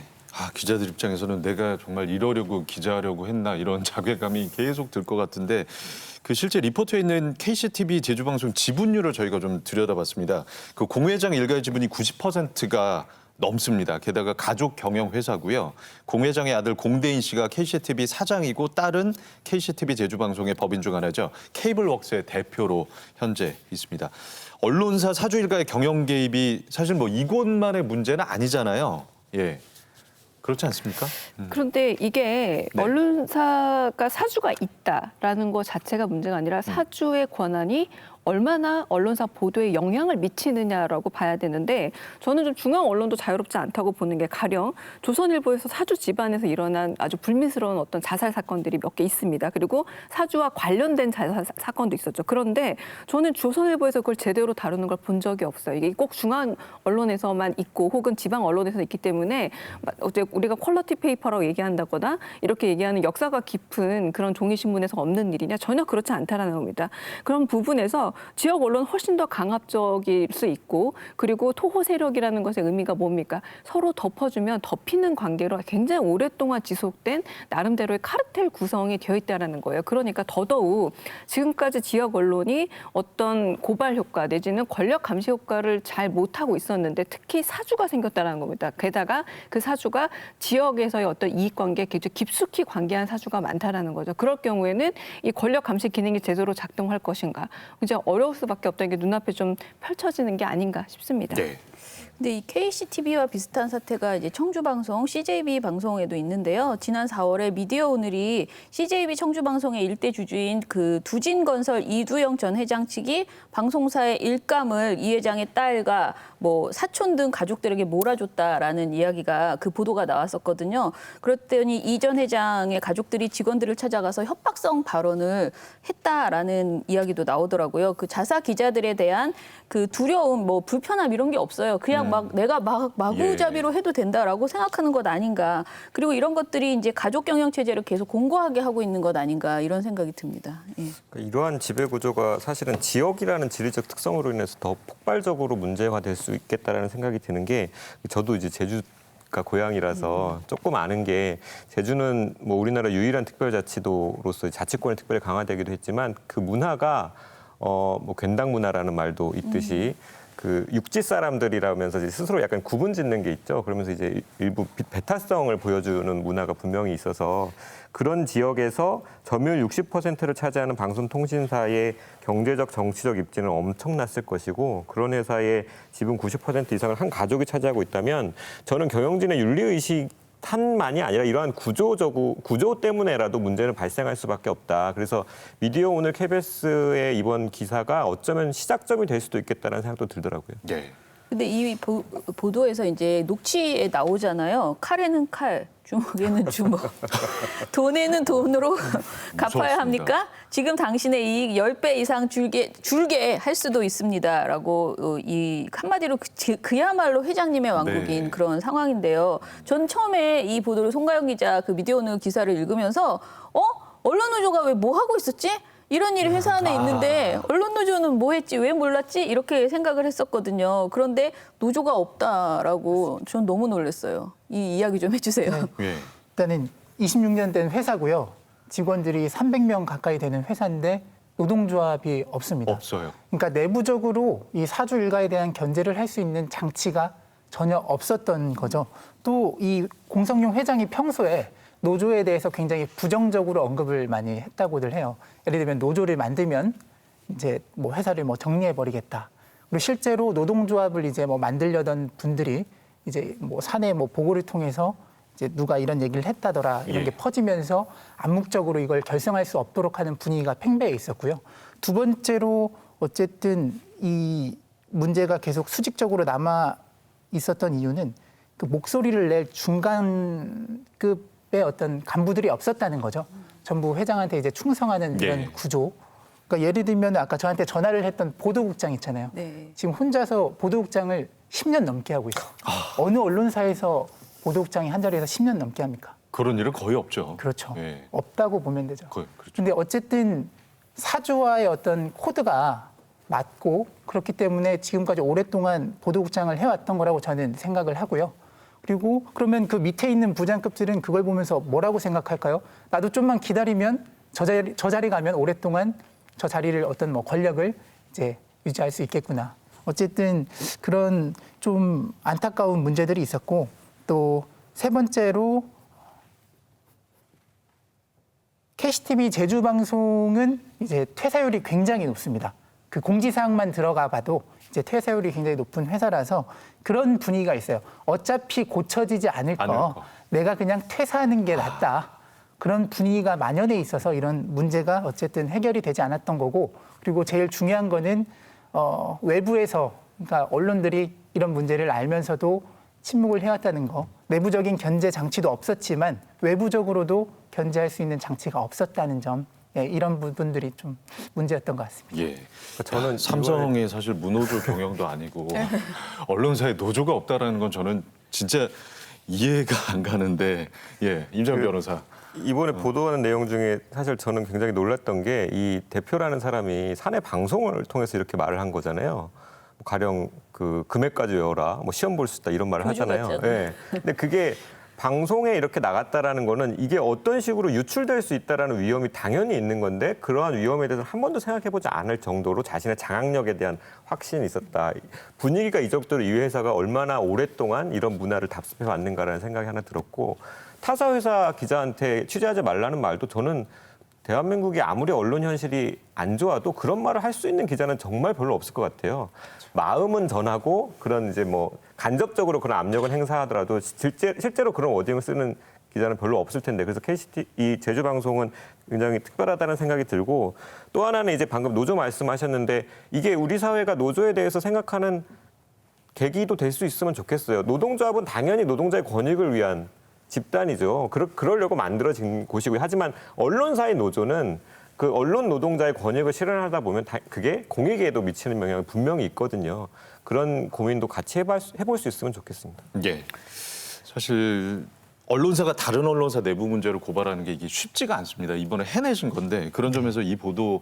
기자들 입장에서는 내가 정말 이러려고 기자하려고 했나 이런 자괴감이 계속 들 것 같은데, 그 실제 리포트에 있는 KCTV 제주방송 지분율을 저희가 좀 들여다봤습니다. 그 공회장 일가의 지분이 90%가 넘습니다. 게다가 가족 경영 회사고요. 공회장의 아들 공대인 씨가 KCTV 사장이고 딸은 KCTV 제주방송의 법인 중 하나죠. 케이블웍스의 대표로 현재 있습니다. 언론사 사주 일가의 경영 개입이 사실 뭐 이곳만의 문제는 아니잖아요. 예. 그렇지 않습니까? 그런데 이게 네. 언론사가 사주가 있다라는 것 자체가 문제가 아니라 사주의 권한이 얼마나 언론사 보도에 영향을 미치느냐라고 봐야 되는데, 저는 좀 중앙 언론도 자유롭지 않다고 보는 게, 가령 조선일보에서 사주 집안에서 일어난 아주 불미스러운 어떤 자살 사건들이 몇 개 있습니다. 그리고 사주와 관련된 자살 사건도 있었죠. 그런데 저는 조선일보에서 그걸 제대로 다루는 걸 본 적이 없어요. 이게 꼭 중앙 언론에서만 있고 혹은 지방 언론에서 있기 때문에 어제 우리가 퀄리티 페이퍼라고 얘기한다거나 이렇게 얘기하는 역사가 깊은 그런 종이 신문에서 없는 일이냐, 전혀 그렇지 않다라는 겁니다. 그런 부분에서 지역 언론 훨씬 더 강압적일 수 있고 그리고 토호 세력이라는 것의 의미가 뭡니까? 서로 덮어주면 덮이는 관계로 굉장히 오랫동안 지속된 나름대로의 카르텔 구성이 되어 있다는 거예요. 그러니까 더더욱 지금까지 지역 언론이 어떤 고발 효과 내지는 권력 감시 효과를 잘 못하고 있었는데 특히 사주가 생겼다는 겁니다. 게다가 그 사주가 지역에서의 어떤 이익관계에 굉장히 깊숙이 관계한 사주가 많다라는 거죠. 그럴 경우에는 이 권력 감시 기능이 제대로 작동할 것인가 이제 어려울 수밖에 없다는 게 눈앞에 좀 펼쳐지는 게 아닌가 싶습니다. 네. 근데 이 KCTV와 비슷한 사태가 이제 청주 방송 CJB 방송에도 있는데요. 지난 4월에 미디어 오늘이 CJB 청주 방송의 일대 주주인 그 두진건설 이두영 전 회장 측이 방송사의 일감을 이 회장의 딸과 뭐 사촌 등 가족들에게 몰아줬다라는 이야기가 그 보도가 나왔었거든요. 그랬더니 이 전 회장의 가족들이 직원들을 찾아가서 협박성 발언을 했다라는 이야기도 나오더라고요. 그 자사 기자들에 대한 그 두려움, 뭐 불편함 이런 게 없어요. 그냥 막 내가 마구잡이로 해도 된다라고 생각하는 것 아닌가. 그리고 이런 것들이 이제 가족 경영 체제를 계속 공고하게 하고 있는 것 아닌가 이런 생각이 듭니다. 예. 그러니까 이러한 지배 구조가 사실은 지역이라는 지리적 특성으로 인해서 더 폭발적으로 문제화될 수 있겠다라는 생각이 드는 게 저도 이제 제주가 고향이라서 조금 아는 게 제주는 뭐 우리나라 유일한 특별자치도로서 자치권이 특별히 강화되기도 했지만 그 문화가 뭐 괜당 문화라는 말도 있듯이 그 육지 사람들이라면서 이제 스스로 약간 구분 짓는 게 있죠. 그러면서 이제 일부 배타성을 보여주는 문화가 분명히 있어서 그런 지역에서 점유율 60%를 차지하는 방송통신사의 경제적, 정치적 입지는 엄청났을 것이고 그런 회사의 지분 90% 이상을 한 가족이 차지하고 있다면 저는 경영진의 윤리의식 탄만이 아니라 이러한 구조 때문에라도 문제는 발생할 수밖에 없다. 그래서 미디어 오늘 KBS의 이번 기사가 어쩌면 시작점이 될 수도 있겠다는 생각도 들더라고요. 네. 근데 이 보도에서 이제 녹취에 나오잖아요. 칼에는 칼, 주먹에는 주먹. 돈에는 돈으로 갚아야 합니까? 지금 당신의 이익 10배 이상 줄게 할 수도 있습니다라고 이 한마디로 그야말로 회장님의 왕국인 네. 그런 상황인데요. 전 처음에 이 보도를 송가영 기자 그 미디어 오늘 기사를 읽으면서 언론노조가 왜 뭐 하고 있었지? 이런 일이 회사 안에 있는데 언론노조는 뭐 했지? 왜 몰랐지? 이렇게 생각을 했었거든요. 그런데 노조가 없다라고 전 너무 놀랐어요. 이 이야기 좀 해주세요. 네. 일단은 26년 된 회사고요. 직원들이 300명 가까이 되는 회사인데 노동조합이 없습니다. 없어요. 그러니까 내부적으로 이 사주 일가에 대한 견제를 할 수 있는 장치가 전혀 없었던 거죠. 또 이 공성용 회장이 평소에 노조에 대해서 굉장히 부정적으로 언급을 많이 했다고들 해요. 예를 들면 노조를 만들면 이제 뭐 회사를 뭐 정리해 버리겠다. 그리고 실제로 노동조합을 이제 뭐 만들려던 분들이 이제 뭐 사내 뭐 보고를 통해서 이제 누가 이런 얘기를 했다더라 이런 게 퍼지면서 암묵적으로 이걸 결성할 수 없도록 하는 분위기가 팽배해 있었고요. 두 번째로 어쨌든 이 문제가 계속 수직적으로 남아 있었던 이유는 그 목소리를 낼 중간급의 어떤 간부들이 없었다는 거죠. 전부 회장한테 이제 충성하는 이런 구조. 그러니까 예를 들면 아까 저한테 전화를 했던 보도국장 있잖아요. 네. 지금 혼자서 보도국장을 10년 넘게 하고 있어요. 어느 언론사에서 보도국장이 한 자리에서 10년 넘게 합니까? 그런 일은 거의 없죠. 그렇죠. 네. 없다고 보면 되죠. 그렇죠. 근데 어쨌든 사주와의 어떤 코드가 맞고 그렇기 때문에 지금까지 오랫동안 보도국장을 해왔던 거라고 저는 생각을 하고요. 그리고 그러면 그 밑에 있는 부장급들은 그걸 보면서 뭐라고 생각할까요? 나도 좀만 기다리면 저 자리 가면 오랫동안 저 자리를 어떤 뭐 권력을 이제 유지할 수 있겠구나. 어쨌든 그런 좀 안타까운 문제들이 있었고 또 세 번째로 KCTV 제주 방송은 이제 퇴사율이 굉장히 높습니다. 그 공지사항만 들어가 봐도 이제 퇴사율이 굉장히 높은 회사라서 그런 분위기가 있어요. 어차피 고쳐지지 않을 거. 내가 그냥 퇴사하는 게 낫다. 그런 분위기가 만연해 있어서 이런 문제가 어쨌든 해결이 되지 않았던 거고 그리고 제일 중요한 거는 외부에서 그러니까 언론들이 이런 문제를 알면서도 침묵을 해왔다는 거. 내부적인 견제 장치도 없었지만 외부적으로도 견제할 수 있는 장치가 없었다는 점. 이런 부분들이 좀 문제였던 것 같습니다. 예. 저는 삼성의 사실 무노조 경영도 아니고 언론사에 노조가 없다라는 건 저는 진짜 이해가 안 가는데 임장 변호사. 이번에 보도하는 내용 중에 사실 저는 굉장히 놀랐던 게 이 대표라는 사람이 사내 방송을 통해서 이렇게 말을 한 거잖아요. 가령 그 금액까지 외워라, 뭐 시험 볼 수 있다 이런 말을 하잖아요. 예. 근데 그게 방송에 이렇게 나갔다라는 거는 이게 어떤 식으로 유출될 수 있다라는 위험이 당연히 있는 건데 그러한 위험에 대해서 한 번도 생각해보지 않을 정도로 자신의 장악력에 대한 확신이 있었다. 분위기가 이 정도로 이 회사가 얼마나 오랫동안 이런 문화를 답습해 왔는가라는 생각이 하나 들었고 타사 회사 기자한테 취재하지 말라는 말도 저는 대한민국이 아무리 언론 현실이 안 좋아도 그런 말을 할 수 있는 기자는 정말 별로 없을 것 같아요. 마음은 전하고 그런 이제 뭐 간접적으로 그런 압력을 행사하더라도 실제로 그런 워딩을 쓰는 기자는 별로 없을 텐데 그래서 KCT 이 제주 방송은 굉장히 특별하다는 생각이 들고 또 하나는 이제 방금 노조 말씀하셨는데 이게 우리 사회가 노조에 대해서 생각하는 계기도 될 수 있으면 좋겠어요. 노동조합은 당연히 노동자의 권익을 위한 집단이죠. 그러려고 만들어진 곳이고요. 하지만 언론사의 노조는 그 언론 노동자의 권익을 실현하다 보면 그게 공익에도 미치는 영향이 분명히 있거든요. 그런 고민도 같이 해볼 수 있으면 좋겠습니다. 예. 사실 언론사가 다른 언론사 내부 문제를 고발하는 게 이게 쉽지가 않습니다. 이번에 해내신 건데 그런 점에서 이 보도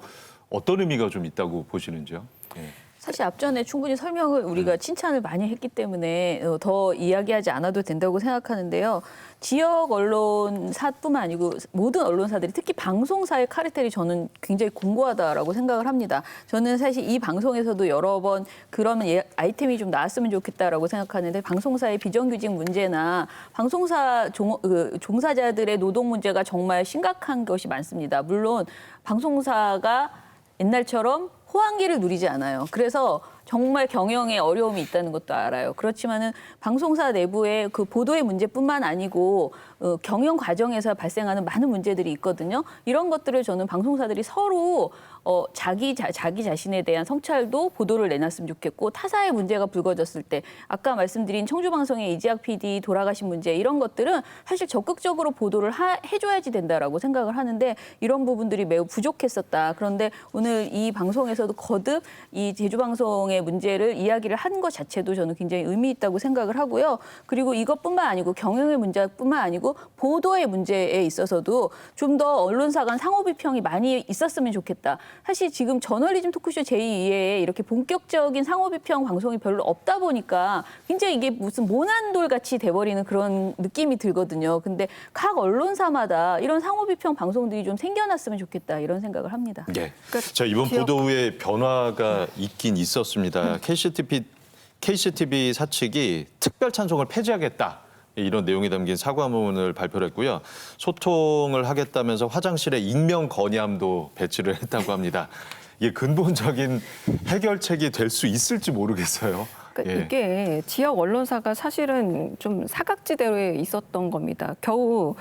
어떤 의미가 좀 있다고 보시는지요? 예. 사실 앞전에 충분히 설명을 우리가 칭찬을 많이 했기 때문에 더 이야기하지 않아도 된다고 생각하는데요. 지역 언론사뿐만 아니고 모든 언론사들이 특히 방송사의 카르텔이 저는 굉장히 공고하다라고 생각을 합니다. 저는 사실 이 방송에서도 여러 번 그런 아이템이 좀 나왔으면 좋겠다라고 생각하는데 방송사의 비정규직 문제나 방송사 종사자들의 노동 문제가 정말 심각한 것이 많습니다. 물론 방송사가 옛날처럼 호황기를 누리지 않아요. 그래서 정말 경영에 어려움이 있다는 것도 알아요. 그렇지만은 방송사 내부의 그 보도의 문제뿐만 아니고 경영 과정에서 발생하는 많은 문제들이 있거든요. 이런 것들을 저는 방송사들이 서로 자기 자신에 대한 성찰도 보도를 내놨으면 좋겠고 타사의 문제가 불거졌을 때 아까 말씀드린 청주방송의 이지학 PD 돌아가신 문제 이런 것들은 사실 적극적으로 보도를 해줘야지 된다라고 생각을 하는데 이런 부분들이 매우 부족했었다. 그런데 오늘 이 방송에서도 거듭 이 제주방송의 문제를 이야기를 한 것 자체도 저는 굉장히 의미 있다고 생각을 하고요. 그리고 이것뿐만 아니고 경영의 문제뿐만 아니고 보도의 문제에 있어서도 좀 더 언론사 간 상호비평이 많이 있었으면 좋겠다. 사실 지금 저널리즘 토크쇼 제2에 이렇게 본격적인 상호비평 방송이 별로 없다 보니까 굉장히 이게 무슨 모난돌 같이 돼버리는 그런 느낌이 들거든요. 근데 각 언론사마다 이런 상호비평 방송들이 좀 생겨났으면 좋겠다 이런 생각을 합니다. 예. 자, 이번 보도 후에 변화가 있긴 있었습니다. KCTV 사측이 특별 찬송을 폐지하겠다. 이런 내용이 담긴 사과문을 발표를 했고요. 소통을 하겠다면서 화장실에 익명 건의함도 배치를 했다고 합니다. 이게 근본적인 해결책이 될 수 있을지 모르겠어요. 그러니까 예. 이게 지역 언론사가 사실은 좀 사각지대에 있었던 겁니다. 겨우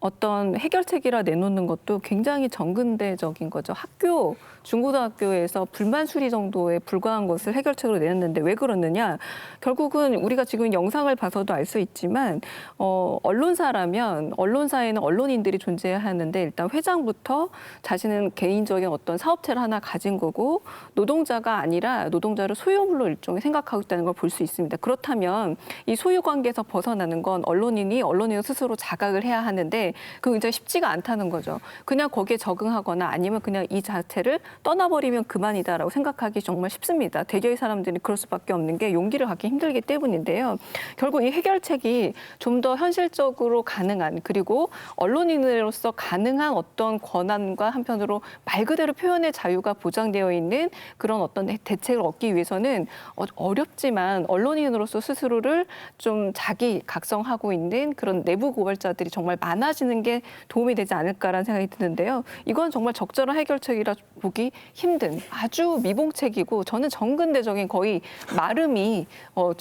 어떤 해결책이라 내놓는 것도 굉장히 정근대적인 거죠. 학교, 중고등학교에서 불만 수리 정도에 불과한 것을 해결책으로 내놨는데 왜 그러느냐. 결국은 우리가 지금 영상을 봐서도 알 수 있지만 언론사라면 언론사에는 언론인들이 존재하는데 일단 회장부터 자신은 개인적인 어떤 사업체를 하나 가진 거고 노동자가 아니라 노동자를 소유물로 일종의 생각하고 있다는 걸 볼 수 있습니다. 그렇다면 이 소유관계에서 벗어나는 건 언론인이 스스로 자각을 해야 하는데 그게 굉장히 쉽지가 않다는 거죠. 그냥 거기에 적응하거나 아니면 그냥 이 자체를 떠나버리면 그만이다라고 생각하기 정말 쉽습니다. 대개의 사람들이 그럴 수밖에 없는 게 용기를 갖기 힘들기 때문인데요. 결국 이 해결책이 좀 더 현실적으로 가능한 그리고 언론인으로서 가능한 어떤 권한과 한편으로 말 그대로 표현의 자유가 보장되어 있는 그런 어떤 대책을 얻기 위해서는 어렵지만 언론인으로서 스스로를 좀 자기 각성하고 있는 그런 내부 고발자들이 정말 많아지는 게 도움이 되지 않을까라는 생각이 드는데요. 이건 정말 적절한 해결책이라 보기 힘든 아주 미봉책이고 저는 정근대적인 거의 마름이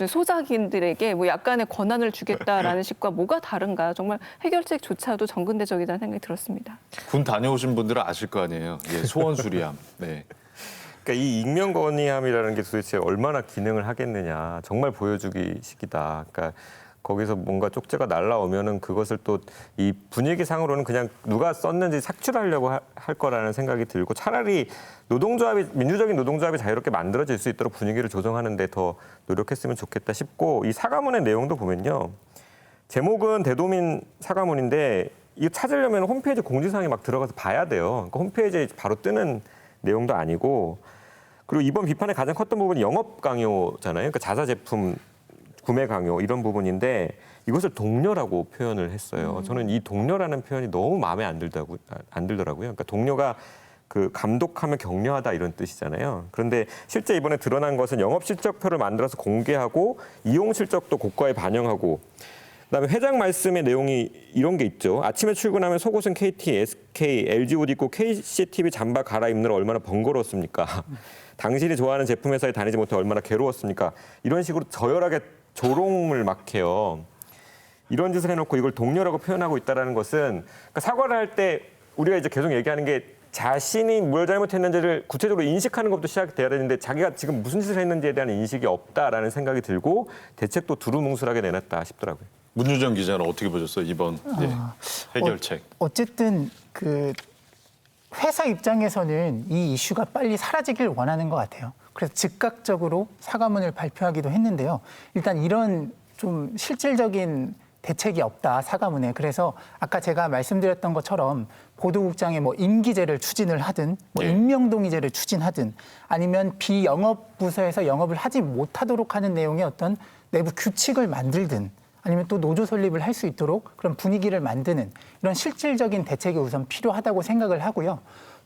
소작인들에게 뭐 약간의 권한을 주겠다라는 식과 뭐가 다른가 정말 해결책조차도 정근대적이라는 생각이 들었습니다. 군 다녀오신 분들은 아실 거 아니에요. 예, 소원 수리함. 네. 그러니까 이 익명 건의함이라는 게 도대체 얼마나 기능을 하겠느냐 정말 보여주기식이다. 그러니까 거기서 뭔가 쪽지가 날라오면은 그것을 또 이 분위기상으로는 그냥 누가 썼는지 삭출하려고 할 거라는 생각이 들고 차라리 민주적인 노동조합이 자유롭게 만들어질 수 있도록 분위기를 조정하는 데 더 노력했으면 좋겠다 싶고 이 사과문의 내용도 보면요. 제목은 대도민 사과문인데 이거 찾으려면 홈페이지 공지사항에 막 들어가서 봐야 돼요. 그러니까 홈페이지에 바로 뜨는 내용도 아니고 그리고 이번 비판의 가장 컸던 부분이 영업 강요잖아요. 그러니까 자사 제품 구매 강요 이런 부분인데 이것을 동료라고 표현을 했어요. 저는 이 동료라는 표현이 너무 마음에 안 들더라고요. 그러니까 동료가 그 감독하면 격려하다 이런 뜻이잖아요. 그런데 실제 이번에 드러난 것은 영업 실적표를 만들어서 공개하고 이용 실적도 고가에 반영하고 그다음에 회장 말씀의 내용이 이런 게 있죠. 아침에 출근하면 속옷은 KT, SK, LG 옷 입고 KCTV 잠바 갈아입느라 얼마나 번거로웠습니까? 당신이 좋아하는 제품 회사에 다니지 못해 얼마나 괴로웠습니까? 이런 식으로 저열하게 조롱을 막 해요. 이런 짓을 해놓고 이걸 동료라고 표현하고 있다는 것은 그러니까 사과를 할 때 우리가 이제 계속 얘기하는 게 자신이 뭘 잘못했는지를 구체적으로 인식하는 것부터 시작돼야 되는데 자기가 지금 무슨 짓을 했는지에 대한 인식이 없다라는 생각이 들고 대책도 두루뭉술하게 내놨다 싶더라고요. 문유정 기자는 어떻게 보셨어요? 이번 해결책. 어쨌든 그 회사 입장에서는 이 이슈가 빨리 사라지길 원하는 것 같아요. 그래서 즉각적으로 사과문을 발표하기도 했는데요. 일단 이런 좀 실질적인 대책이 없다, 사과문에. 그래서 아까 제가 말씀드렸던 것처럼 보도국장에 뭐 임기제를 추진을 하든 뭐 임명동의제를 추진하든 아니면 비영업 부서에서 영업을 하지 못하도록 하는 내용의 어떤 내부 규칙을 만들든 아니면 또 노조 설립을 할 수 있도록 그런 분위기를 만드는 이런 실질적인 대책이 우선 필요하다고 생각을 하고요.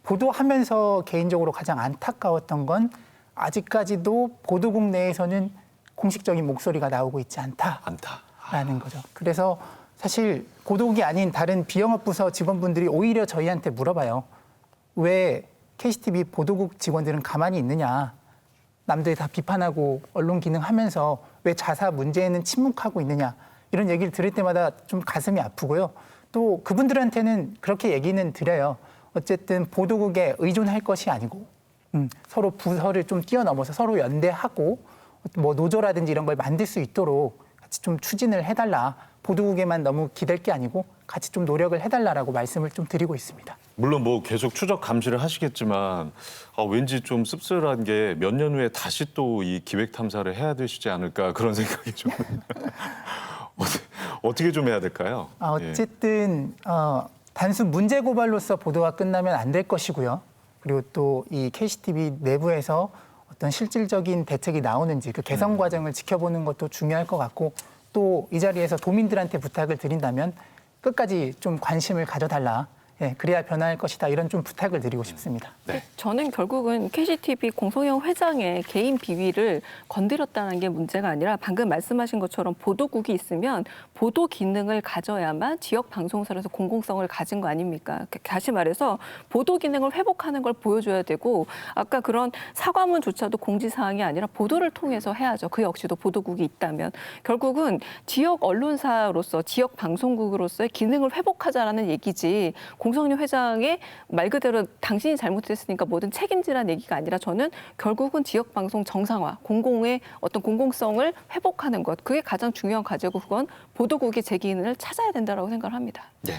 보도하면서 개인적으로 가장 안타까웠던 건 아직까지도 보도국 내에서는 공식적인 목소리가 나오고 있지 않다라는 거죠. 그래서 사실 보도국이 아닌 다른 비영업 부서 직원분들이 오히려 저희한테 물어봐요. 왜 KCTV 보도국 직원들은 가만히 있느냐. 남들이 다 비판하고 언론 기능하면서 왜 자사 문제에는 침묵하고 있느냐. 이런 얘기를 들을 때마다 좀 가슴이 아프고요. 또 그분들한테는 그렇게 얘기는 드려요. 어쨌든 보도국에 의존할 것이 아니고 서로 부서를 좀 뛰어넘어서 서로 연대하고 뭐 노조라든지 이런 걸 만들 수 있도록 같이 좀 추진을 해달라. 보도국에만 너무 기댈 게 아니고 같이 좀 노력을 해달라라고 말씀을 좀 드리고 있습니다. 물론 뭐 계속 추적 감시를 하시겠지만 왠지 좀 씁쓸한 게 몇 년 후에 다시 또 이 기획 탐사를 해야 되시지 않을까 그런 생각이 좀 어떻게 좀 해야 될까요? 어쨌든 단순 문제 고발로서 보도가 끝나면 안 될 것이고요. 그리고 또 이 KCTV 내부에서 어떤 실질적인 대책이 나오는지 그 개선 과정을 지켜보는 것도 중요할 것 같고 또 이 자리에서 도민들한테 부탁을 드린다면 끝까지 좀 관심을 가져달라. 그래야 변화할 것이다. 이런 좀 부탁을 드리고 싶습니다. 네. 저는 결국은 KCTV 공소형 회장의 개인 비위를 건드렸다는 게 문제가 아니라 방금 말씀하신 것처럼 보도국이 있으면 보도 기능을 가져야만 지역 방송사로서 공공성을 가진 거 아닙니까? 다시 말해서 보도 기능을 회복하는 걸 보여줘야 되고 아까 그런 사과문조차도 공지사항이 아니라 보도를 통해서 해야죠. 그 역시도 보도국이 있다면. 결국은 지역 언론사로서 지역 방송국으로서의 기능을 회복하자라는 얘기지 공성영 회장의 말 그대로 당신이 잘못했으니까 뭐든 책임지라는 얘기가 아니라 저는 결국은 지역 방송 정상화, 공공의 어떤 공공성을 회복하는 것 그게 가장 중요한 과제고 그건 보도국의 재기능을 찾아야 된다고 생각을 합니다. 네.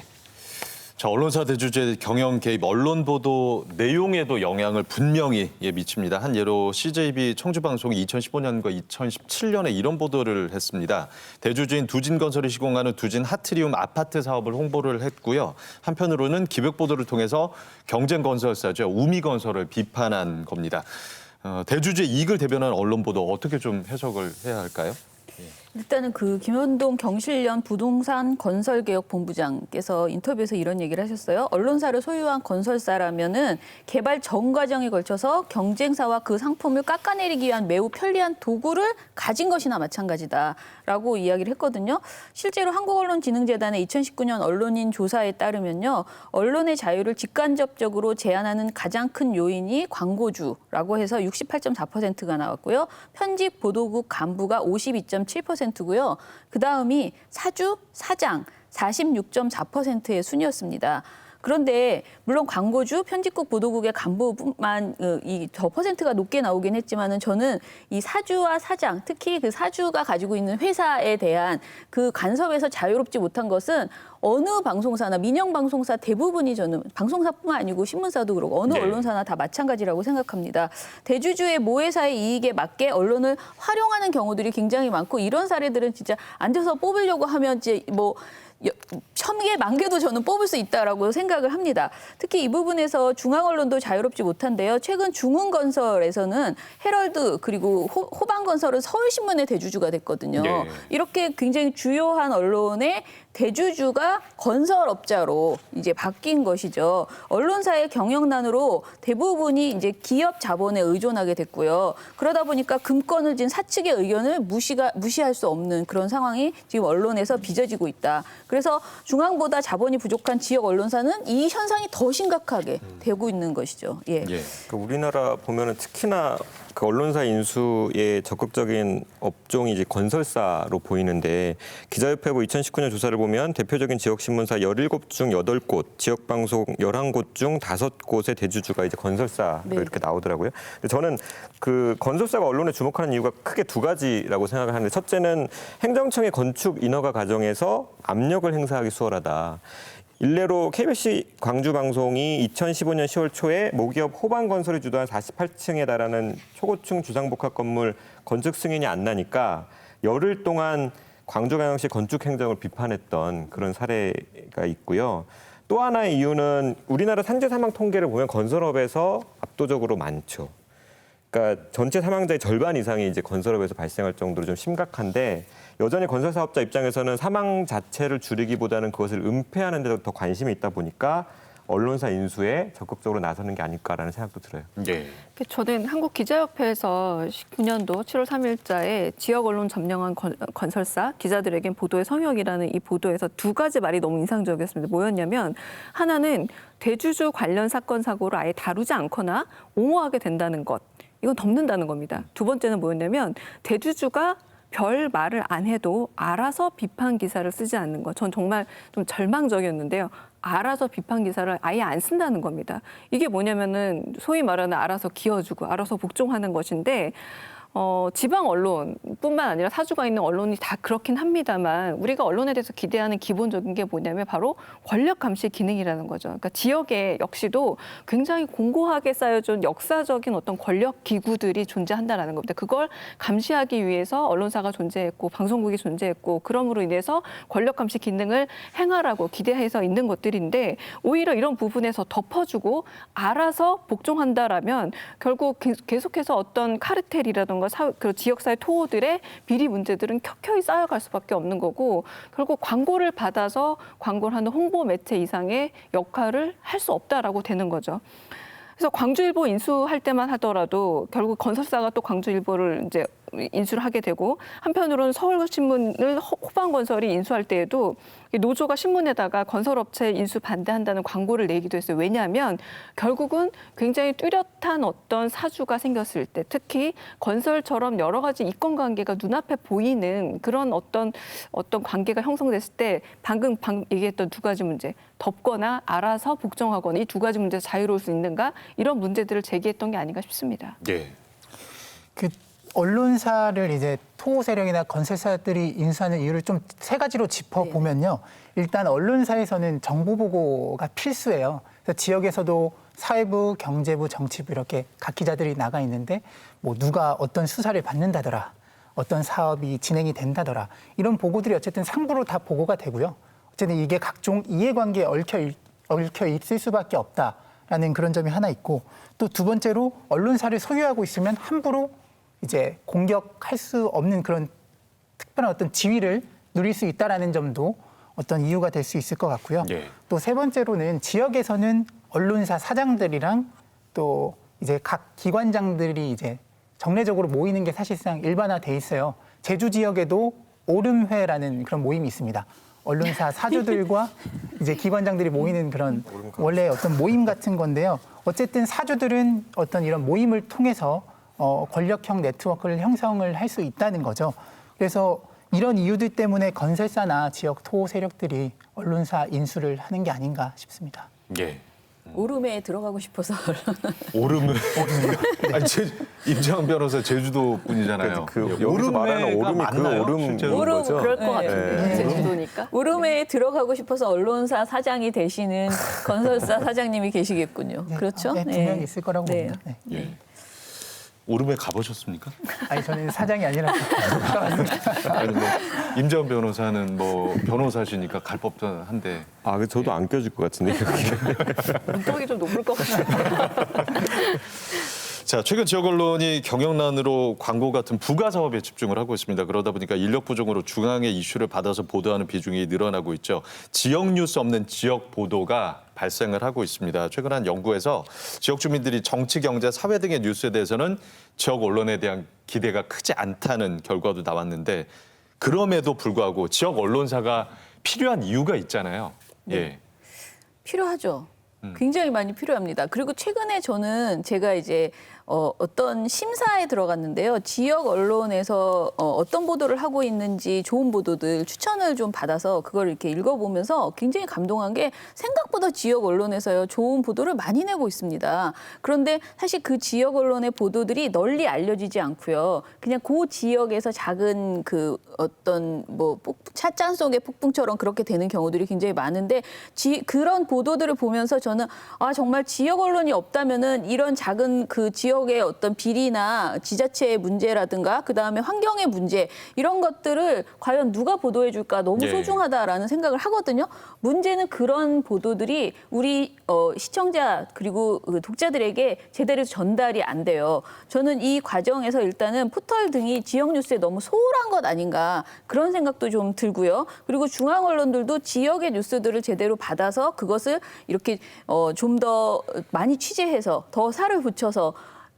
자, 언론사 대주주의 경영 개입, 언론 보도 내용에도 영향을 분명히 미칩니다. 한 예로 CJB 청주방송이 2015년과 2017년에 이런 보도를 했습니다. 대주주인 두진건설이 시공하는 두진 하트리움 아파트 사업을 홍보를 했고요. 한편으로는 기획 보도를 통해서 경쟁건설사죠. 우미건설을 비판한 겁니다. 대주주의 이익을 대변하는 언론 보도 어떻게 좀 해석을 해야 할까요? 일단은 그 김현동 경실련 부동산 건설개혁 본부장께서 인터뷰에서 이런 얘기를 하셨어요. 언론사를 소유한 건설사라면은 개발 전 과정에 걸쳐서 경쟁사와 그 상품을 깎아내리기 위한 매우 편리한 도구를 가진 것이나 마찬가지다라고 이야기를 했거든요. 실제로 한국언론진흥재단의 2019년 언론인 조사에 따르면요. 언론의 자유를 직간접적으로 제한하는 가장 큰 요인이 광고주라고 해서 68.4%가 나왔고요. 편집 보도국 간부가 52.7%고요. 그다음이 사주, 사장 46.4%의 순이었습니다. 그런데 물론 광고주, 편집국, 보도국의 간부만 더 퍼센트가 높게 나오긴 했지만은 저는 이 사주와 사장, 특히 그 사주가 가지고 있는 회사에 대한 그 간섭에서 자유롭지 못한 것은 어느 방송사나 민영 방송사 대부분이 저는 방송사뿐만 아니고 신문사도 그렇고 어느 언론사나 다 마찬가지라고 생각합니다. 대주주의 모회사의 이익에 맞게 언론을 활용하는 경우들이 굉장히 많고 이런 사례들은 진짜 앉아서 뽑으려고 하면 이제 뭐 1000개, 10,000개도 저는 뽑을 수 있다라고 생각을 합니다. 특히 이 부분에서 중앙 언론도 자유롭지 못한데요. 최근 중흥건설에서는 헤럴드 그리고 호방건설은 서울신문의 대주주가 됐거든요. 네. 이렇게 굉장히 주요한 언론의 대주주가 건설업자로 이제 바뀐 것이죠. 언론사의 경영난으로 대부분이 이제 기업 자본에 의존하게 됐고요. 그러다 보니까 금권을 쥔 사측의 의견을 무시할 수 없는 그런 상황이 지금 언론에서 빚어지고 있다. 그래서 중앙보다 자본이 부족한 지역 언론사는 이 현상이 더 심각하게 되고 있는 것이죠. 예. 그 우리나라 보면은 특히나 그 언론사 인수에 적극적인 업종이 이제 건설사로 보이는데 기자협회부 2019년 조사를 보면 대표적인 지역 신문사 17곳 중 8곳, 지역 방송 11곳 중 5곳의 대주주가 이제 건설사로 네. 이렇게 나오더라고요. 근데 저는 그 건설사가 언론에 주목하는 이유가 크게 두 가지라고 생각을 하는데 첫째는 행정청의 건축 인허가 과정에서 압력을 행사하기 수월하다. 일례로 KBS 광주 방송이 2015년 10월 초에 모기업 호방건설이 주도한 48층에 달하는 초고층 주상복합 건물 건축 승인이 안 나니까 열흘 동안 광주광역시 건축 행정을 비판했던 그런 사례가 있고요. 또 하나의 이유는 우리나라 산재 사망 통계를 보면 건설업에서 압도적으로 많죠. 그러니까 전체 사망자의 절반 이상이 이제 건설업에서 발생할 정도로 좀 심각한데 여전히 건설 사업자 입장에서는 사망 자체를 줄이기보다는 그것을 은폐하는 데도 더 관심이 있다 보니까 언론사 인수에 적극적으로 나서는 게 아닐까라는 생각도 들어요. 네. 저는 한국기자협회에서 19년도 7월 3일자에 지역 언론 점령한 건설사 기자들에겐 보도의 성역이라는 이 보도에서 두 가지 말이 너무 인상적이었습니다. 뭐였냐면 하나는 대주주 관련 사건 사고를 아예 다루지 않거나 옹호하게 된다는 것. 이건 덮는다는 겁니다. 두 번째는 뭐였냐면 대주주가 별 말을 안 해도 알아서 비판 기사를 쓰지 않는 것. 전 정말 좀 절망적이었는데요. 알아서 비판 기사를 아예 안 쓴다는 겁니다. 이게 뭐냐면은 소위 말하는 알아서 기어주고 알아서 복종하는 것인데 지방 언론뿐만 아니라 사주가 있는 언론이 다 그렇긴 합니다만 우리가 언론에 대해서 기대하는 기본적인 게 뭐냐면 바로 권력 감시 기능이라는 거죠. 그러니까 지역에 역시도 굉장히 공고하게 쌓여준 역사적인 어떤 권력 기구들이 존재한다라는 겁니다. 그걸 감시하기 위해서 언론사가 존재했고 방송국이 존재했고 그럼으로 인해서 권력 감시 기능을 행하라고 기대해서 있는 것들인데 오히려 이런 부분에서 덮어주고 알아서 복종한다라면 결국 계속해서 어떤 카르텔이라든가 그 지역사회 토호들의 비리 문제들은 켜켜이 쌓여갈 수밖에 없는 거고 결국 광고를 받아서 광고를 하는 홍보 매체 이상의 역할을 할 수 없다라고 되는 거죠. 그래서 광주일보 인수할 때만 하더라도 결국 건설사가 또 광주일보를 이제 인수를 하게 되고 한편으로는 서울신문을 호방건설이 인수할 때에도 노조가 신문에다가 건설업체 인수 반대한다는 광고를 내기도 했어요. 왜냐하면 결국은 굉장히 뚜렷한 어떤 사주가 생겼을 때 특히 건설처럼 여러 가지 이권관계가 눈앞에 보이는 그런 어떤 관계가 형성됐을 때 방금 얘기했던 두 가지 문제 덮거나 알아서 복종하거나 이 두 가지 문제에서 자유로울 수 있는가 이런 문제들을 제기했던 게 아닌가 싶습니다. 네. 그 언론사를 이제 토호 세력이나 건설사들이 인수하는 이유를 좀 세 가지로 짚어보면요. 일단 언론사에서는 정보 보고가 필수예요. 그래서 지역에서도 사회부, 경제부, 정치부 이렇게 각 기자들이 나가 있는데 뭐 누가 어떤 수사를 받는다더라, 어떤 사업이 진행이 된다더라 이런 보고들이 어쨌든 상부로 다 보고가 되고요. 어쨌든 이게 각종 이해관계에 얽혀 있을 수밖에 없다라는 그런 점이 하나 있고 또 두 번째로 언론사를 소유하고 있으면 함부로 이제 공격할 수 없는 그런 특별한 어떤 지위를 누릴 수 있다라는 점도 어떤 이유가 될 수 있을 것 같고요. 네. 또 세 번째로는 지역에서는 언론사 사장들이랑 또 이제 각 기관장들이 이제 정례적으로 모이는 게 사실상 일반화돼 있어요. 제주 지역에도 오름회라는 그런 모임이 있습니다. 언론사 사주들과 이제 기관장들이 모이는 그런 원래 어떤 모임 같은 건데요. 어쨌든 사주들은 어떤 이런 모임을 통해서 권력형 네트워크를 형성을 할 수 있다는 거죠. 그래서 이런 이유들 때문에 건설사나 지역 토호 세력들이 언론사 인수를 하는 게 아닌가 싶습니다. 예. 오름에 들어가고 싶어서 오름을 아니 임장 변호사 제주도 분이잖아요. 여기서 말하는 오름이 맞나요? 그 오름인 실제로? 오름 거죠? 그럴 것 같은데 네. 제주도니까 오름에 들어가고 싶어서 언론사 사장이 되시는 건설사 사장님이 계시겠군요. 네, 그렇죠? 네, 분명히 있을 거라고 봅니다. 네. 예. 오름에 가보셨습니까? 아니 저는 사장이 아니라서 아니 뭐 임재원 변호사는 뭐 변호사시니까 갈 법도 한데. 아, 저도 안 껴줄 것 같은데요. 문턱이 좀 높을 것 같아요. 자, 최근 지역 언론이 경영난으로 광고 같은 부가 사업에 집중을 하고 있습니다. 그러다 보니까 인력 부족으로 중앙의 이슈를 받아서 보도하는 비중이 늘어나고 있죠. 지역 뉴스 없는 지역 보도가 발생을 하고 있습니다. 최근 한 연구에서 지역 주민들이 정치, 경제, 사회 등의 뉴스에 대해서는 지역 언론에 대한 기대가 크지 않다는 결과도 나왔는데 그럼에도 불구하고 지역 언론사가 필요한 이유가 있잖아요. 예. 필요하죠. 굉장히 많이 필요합니다. 그리고 최근에 저는 제가 이제 어떤 심사에 들어갔는데요. 지역 언론에서 어떤 보도를 하고 있는지 좋은 보도들 추천을 좀 받아서 그걸 이렇게 읽어보면서 굉장히 감동한 게 생각보다 지역 언론에서요. 좋은 보도를 많이 내고 있습니다. 그런데 사실 그 지역 언론의 보도들이 널리 알려지지 않고요. 그냥 그 지역에서 작은 그 어떤 뭐 찻잔 속의 폭풍처럼 그렇게 되는 경우들이 굉장히 많은데 그런 보도들을 보면서 저는 아 정말 지역 언론이 없다면은 이런 작은 그 지역의 어떤 비리나 지자체의 문제라든가 그다음에 환경의 문제 이런 것들을 과연 누가 보도해 줄까 너무 소중하다라는 생각을 하거든요. 문제는 그런 보도들이 우리 시청자 그리고 그 독자들에게 제대로 전달이 안 돼요. 저는 이 과정에서 일단은 포털 등이 지역 뉴스에 너무 소홀한 것 아닌가 그런 생각도 좀 들고요. 그리고 중앙 언론들도 지역의 뉴스들을 제대로 받아서 그것을 이렇게 좀 더 많이 취재해서 더 살을 붙여서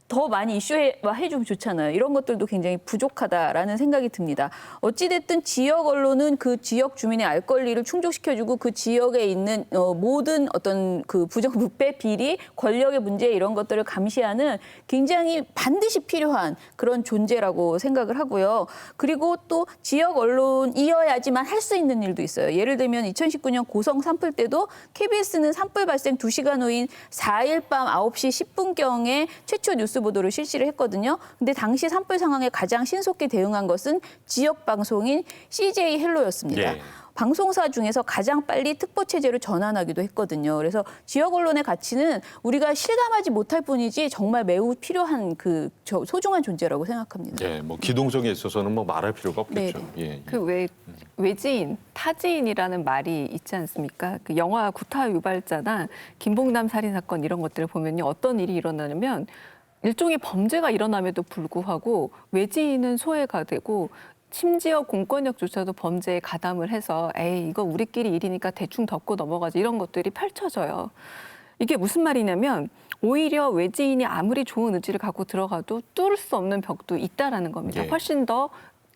더 많이 이슈화해주면 좋잖아요. 이런 것들도 굉장히 부족하다라는 생각이 듭니다. 어찌됐든 지역 언론은 그 지역 주민의 알 권리를 충족시켜주고 그 지역에 있는 모든 어떤 그 부정부패, 비리, 권력의 문제 이런 것들을 감시하는 굉장히 반드시 필요한 그런 존재라고 생각을 하고요. 그리고 또 지역 언론이어야지만 할 수 있는 일도 있어요. 예를 들면 2019년 고성 산불 때도 KBS는 산불 발생 2시간 후인 4일 밤 9시 10분경에 최초 뉴스 보도를 실시를 했거든요. 근데 당시 산불 상황에 가장 신속히 대응한 것은 지역 방송인 CJ 헬로였습니다. 예. 방송사 중에서 가장 빨리 특보 체제로 전환하기도 했거든요. 그래서 지역 언론의 가치는 우리가 실감하지 못할 뿐이지 정말 매우 필요한 그 소중한 존재라고 생각합니다. 예, 뭐 기동성에 있어서는 뭐 말할 필요가 없겠죠. 예. 그 외지인, 타지인이라는 말이 있지 않습니까? 그 영화 구타 유발자나 김봉남 살인 사건 이런 것들을 보면요, 어떤 일이 일어나냐면 일종의 범죄가 일어남에도 불구하고 외지인은 소외가 되고. 심지어 공권력조차도 범죄에 가담을 해서 에이 이거 우리끼리 일이니까 대충 덮고 넘어가지 이런 것들이 펼쳐져요. 이게 무슨 말이냐면 오히려 외지인이 아무리 좋은 의지를 갖고 들어가도 뚫을 수 없는 벽도 있다라는 겁니다. 예. 훨씬 더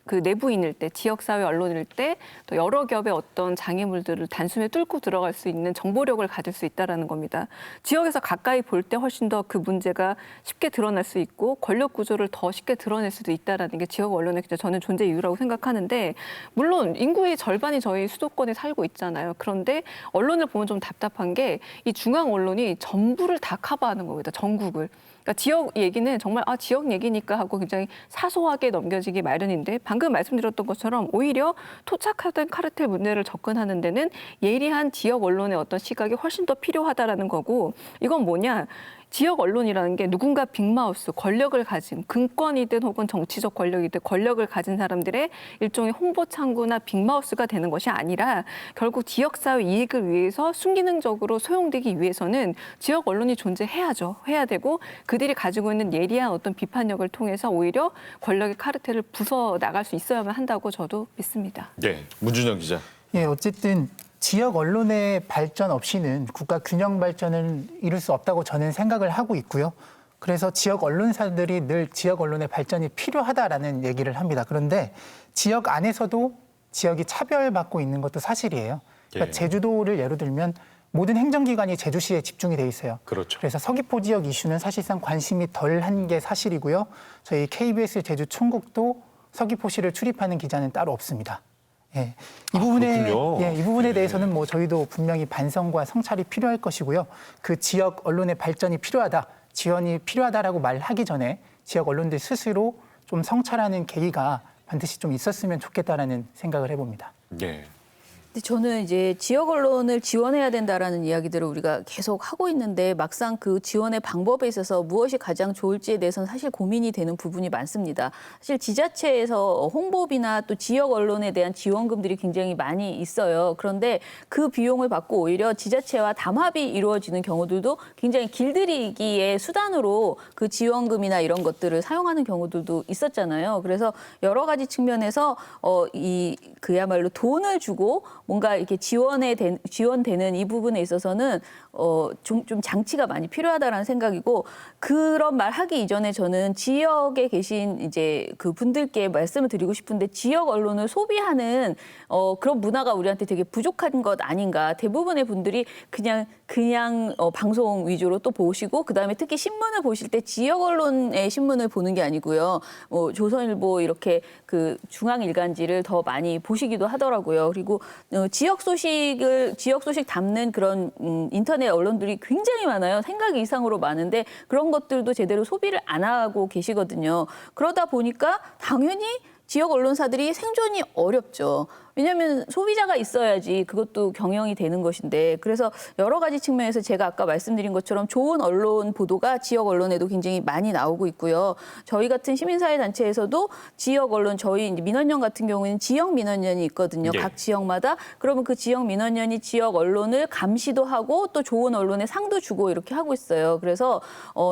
그 내부인일 때, 지역사회 언론일 때 또 여러 겹의 어떤 장애물들을 단숨에 뚫고 들어갈 수 있는 정보력을 가질 수 있다라는 겁니다. 지역에서 가까이 볼 때 훨씬 더 그 문제가 쉽게 드러날 수 있고 권력 구조를 더 쉽게 드러낼 수도 있다라는 게 지역 언론의 저는 존재 이유라고 생각하는데 물론 인구의 절반이 저희 수도권에 살고 있잖아요. 그런데 언론을 보면 좀 답답한 게 이 중앙 언론이 전부를 다 커버하는 겁니다. 전국을. 그러니까 지역 얘기는 정말 지역 얘기니까 하고 굉장히 사소하게 넘겨지기 마련인데 방금 말씀드렸던 것처럼 오히려 토착화된 카르텔 문제를 접근하는 데는 예리한 지역 언론의 어떤 시각이 훨씬 더 필요하다라는 거고 이건 뭐냐. 지역 언론이라는 게 누군가 빅마우스, 권력을 가진 금권이든 혹은 정치적 권력이든 권력을 가진 사람들의 일종의 홍보 창구나 빅마우스가 되는 것이 아니라 결국 지역사회 이익을 위해서 순기능적으로 소용되기 위해서는 지역 언론이 존재해야죠. 해야 되고 그들이 가지고 있는 예리한 어떤 비판력을 통해서 오히려 권력의 카르텔을 부숴 나갈 수 있어야만 한다고 저도 믿습니다. 네, 문준영 기자. 예, 어쨌든 지역 언론의 발전 없이는 국가 균형 발전을 이룰 수 없다고 저는 생각을 하고 있고요. 그래서 지역 언론사들이 늘 지역 언론의 발전이 필요하다라는 얘기를 합니다. 그런데 지역 안에서도 지역이 차별받고 있는 것도 사실이에요. 그러니까 예. 제주도를 예로 들면 모든 행정기관이 제주시에 집중이 돼 있어요. 그렇죠. 그래서 서귀포 지역 이슈는 사실상 관심이 덜한 게 사실이고요. 저희 KBS 제주 총국도 서귀포시를 출입하는 기자는 따로 없습니다. 예, 이 부분에 대해서는 뭐 저희도 분명히 반성과 성찰이 필요할 것이고요. 그 지역 언론의 발전이 필요하다, 지원이 필요하다라고 말하기 전에 지역 언론들 스스로 좀 성찰하는 계기가 반드시 좀 있었으면 좋겠다라는 생각을 해봅니다. 네. 근데 저는 이제 지역 언론을 지원해야 된다라는 이야기들을 우리가 계속 하고 있는데 막상 그 지원의 방법에 있어서 무엇이 가장 좋을지에 대해서는 사실 고민이 되는 부분이 많습니다. 사실 지자체에서 홍보비나 또 지역 언론에 대한 지원금들이 굉장히 많이 있어요. 그런데 그 비용을 받고 오히려 지자체와 담합이 이루어지는 경우들도 굉장히 길들이기의 수단으로 그 지원금이나 이런 것들을 사용하는 경우들도 있었잖아요. 그래서 여러 가지 측면에서 그야말로 돈을 주고 뭔가 이렇게 지원되는 이 부분에 있어서는 좀 장치가 많이 필요하다라는 생각이고, 그런 말 하기 이전에 저는 지역에 계신 이제 그 분들께 말씀을 드리고 싶은데, 지역 언론을 소비하는 그런 문화가 우리한테 되게 부족한 것 아닌가. 대부분의 분들이 그냥 방송 위주로 또 보시고, 그다음에 특히 신문을 보실 때 지역 언론의 신문을 보는 게 아니고요. 조선일보 이렇게 그 중앙일간지를 더 많이 보시기도 하더라고요. 그리고 지역 소식 담는 그런 인터넷 언론들이 굉장히 많아요. 생각 이상으로 많은데 그런 것들도 제대로 소비를 안 하고 계시거든요. 그러다 보니까 당연히 지역 언론사들이 생존이 어렵죠. 왜냐하면 소비자가 있어야지 그것도 경영이 되는 것인데, 그래서 여러 가지 측면에서 제가 아까 말씀드린 것처럼 좋은 언론 보도가 지역 언론에도 굉장히 많이 나오고 있고요. 저희 같은 시민사회 단체에서도 지역 언론, 저희 이제 민원연 같은 경우에는 지역 민원연이 있거든요. 네. 각 지역마다. 그러면 그 지역 민원연이 지역 언론을 감시도 하고 또 좋은 언론에 상도 주고 이렇게 하고 있어요. 그래서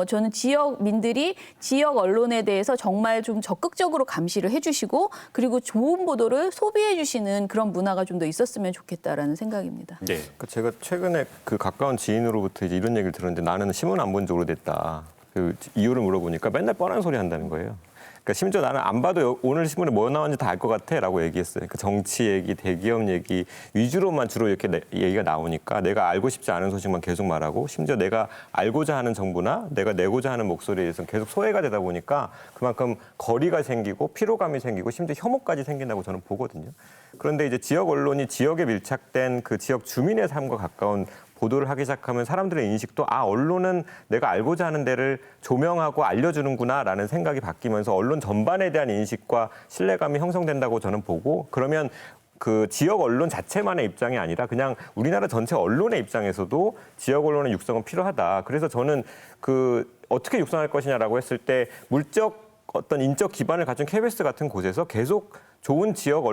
저는 지역민들이 지역 언론에 대해서 정말 좀 적극적으로 감시를 해주시고, 그리고 좋은 보도를 소비해 주시는 그런 문화가 좀 더 있었으면 좋겠다라는 생각입니다. 네. 그러니까 제가 최근에 그 가까운 지인으로부터 이제 이런 얘기를 들었는데, 나는 신문 안 본 지 오래됐다. 그 이유를 물어보니까 맨날 뻔한 소리 한다는 거예요. 그러니까 심지어 나는 안 봐도 오늘 신문에 뭐 나왔는지 다 알 것 같아라고 얘기했어요. 그러니까 정치 얘기, 대기업 얘기 위주로만 주로 이렇게 얘기가 나오니까 내가 알고 싶지 않은 소식만 계속 말하고, 심지어 내가 알고자 하는 정보나 내가 내고자 하는 목소리에 대해서 계속 소외가 되다 보니까 그만큼 거리가 생기고 피로감이 생기고 심지어 혐오까지 생긴다고 저는 보거든요. 그런데 이제 지역 언론이 지역에 밀착된 그 지역 주민의 삶과 가까운 보도를 하기 시작하면 사람들의 인식도 언론은 내가 알고자 하는 데를 조명하고 알려주는구나라는 생각이 바뀌면서 언론 전반에 대한 인식과 신뢰감이 형성된다고 저는 보고, 그러면 그 지역 언론 자체만의 입장이 아니라 그냥 우리나라 전체 언론의 입장에서도 지역 언론의 육성은 필요하다. 그래서 저는 그 어떻게 육성할 것이냐라고 했을 때 물적 어떤 인적 기반을 갖춘 KBS 같은 곳에서 계속 좋은 지역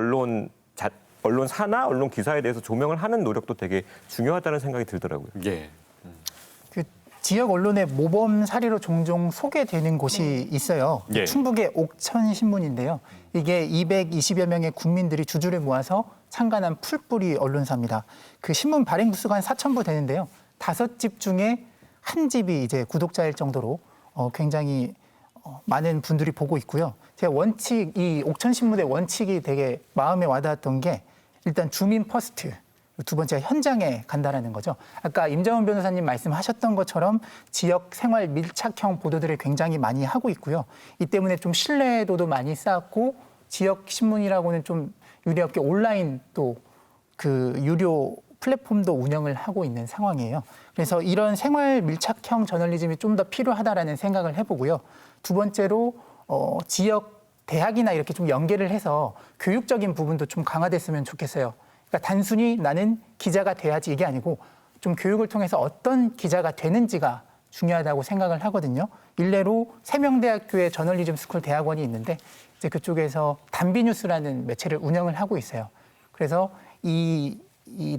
언론사나 언론 기사에 대해서 조명을 하는 노력도 되게 중요하다는 생각이 들더라고요. 예. 그 지역 언론의 모범 사례로 종종 소개되는 곳이 있어요. 예. 충북의 옥천신문인데요. 이게 220여 명의 국민들이 주주를 모아서 창간한 풀뿌리 언론사입니다. 그 신문 발행 부수가 한 4,000부 되는데요. 5집 중에 한 집이 이제 구독자일 정도로 굉장히 많은 분들이 보고 있고요. 제가 이 옥천신문의 원칙이 되게 마음에 와닿았던 게, 일단 주민 퍼스트, 두 번째가 현장에 간다라는 거죠. 아까 임정은 변호사님 말씀하셨던 것처럼 지역 생활 밀착형 보도들을 굉장히 많이 하고 있고요. 이 때문에 좀 신뢰도도 많이 쌓았고, 지역 신문이라고는 좀 유례없게 온라인 또 그 유료 플랫폼도 운영을 하고 있는 상황이에요. 그래서 이런 생활 밀착형 저널리즘이 좀 더 필요하다라는 생각을 해보고요. 두 번째로 지역 대학이나 이렇게 좀 연계를 해서 교육적인 부분도 좀 강화됐으면 좋겠어요. 그러니까 단순히 나는 기자가 돼야지 이게 아니고, 좀 교육을 통해서 어떤 기자가 되는지가 중요하다고 생각을 하거든요. 일례로 세명대학교에 저널리즘 스쿨 대학원이 있는데, 이제 그쪽에서 단비뉴스라는 매체를 운영을 하고 있어요. 그래서 이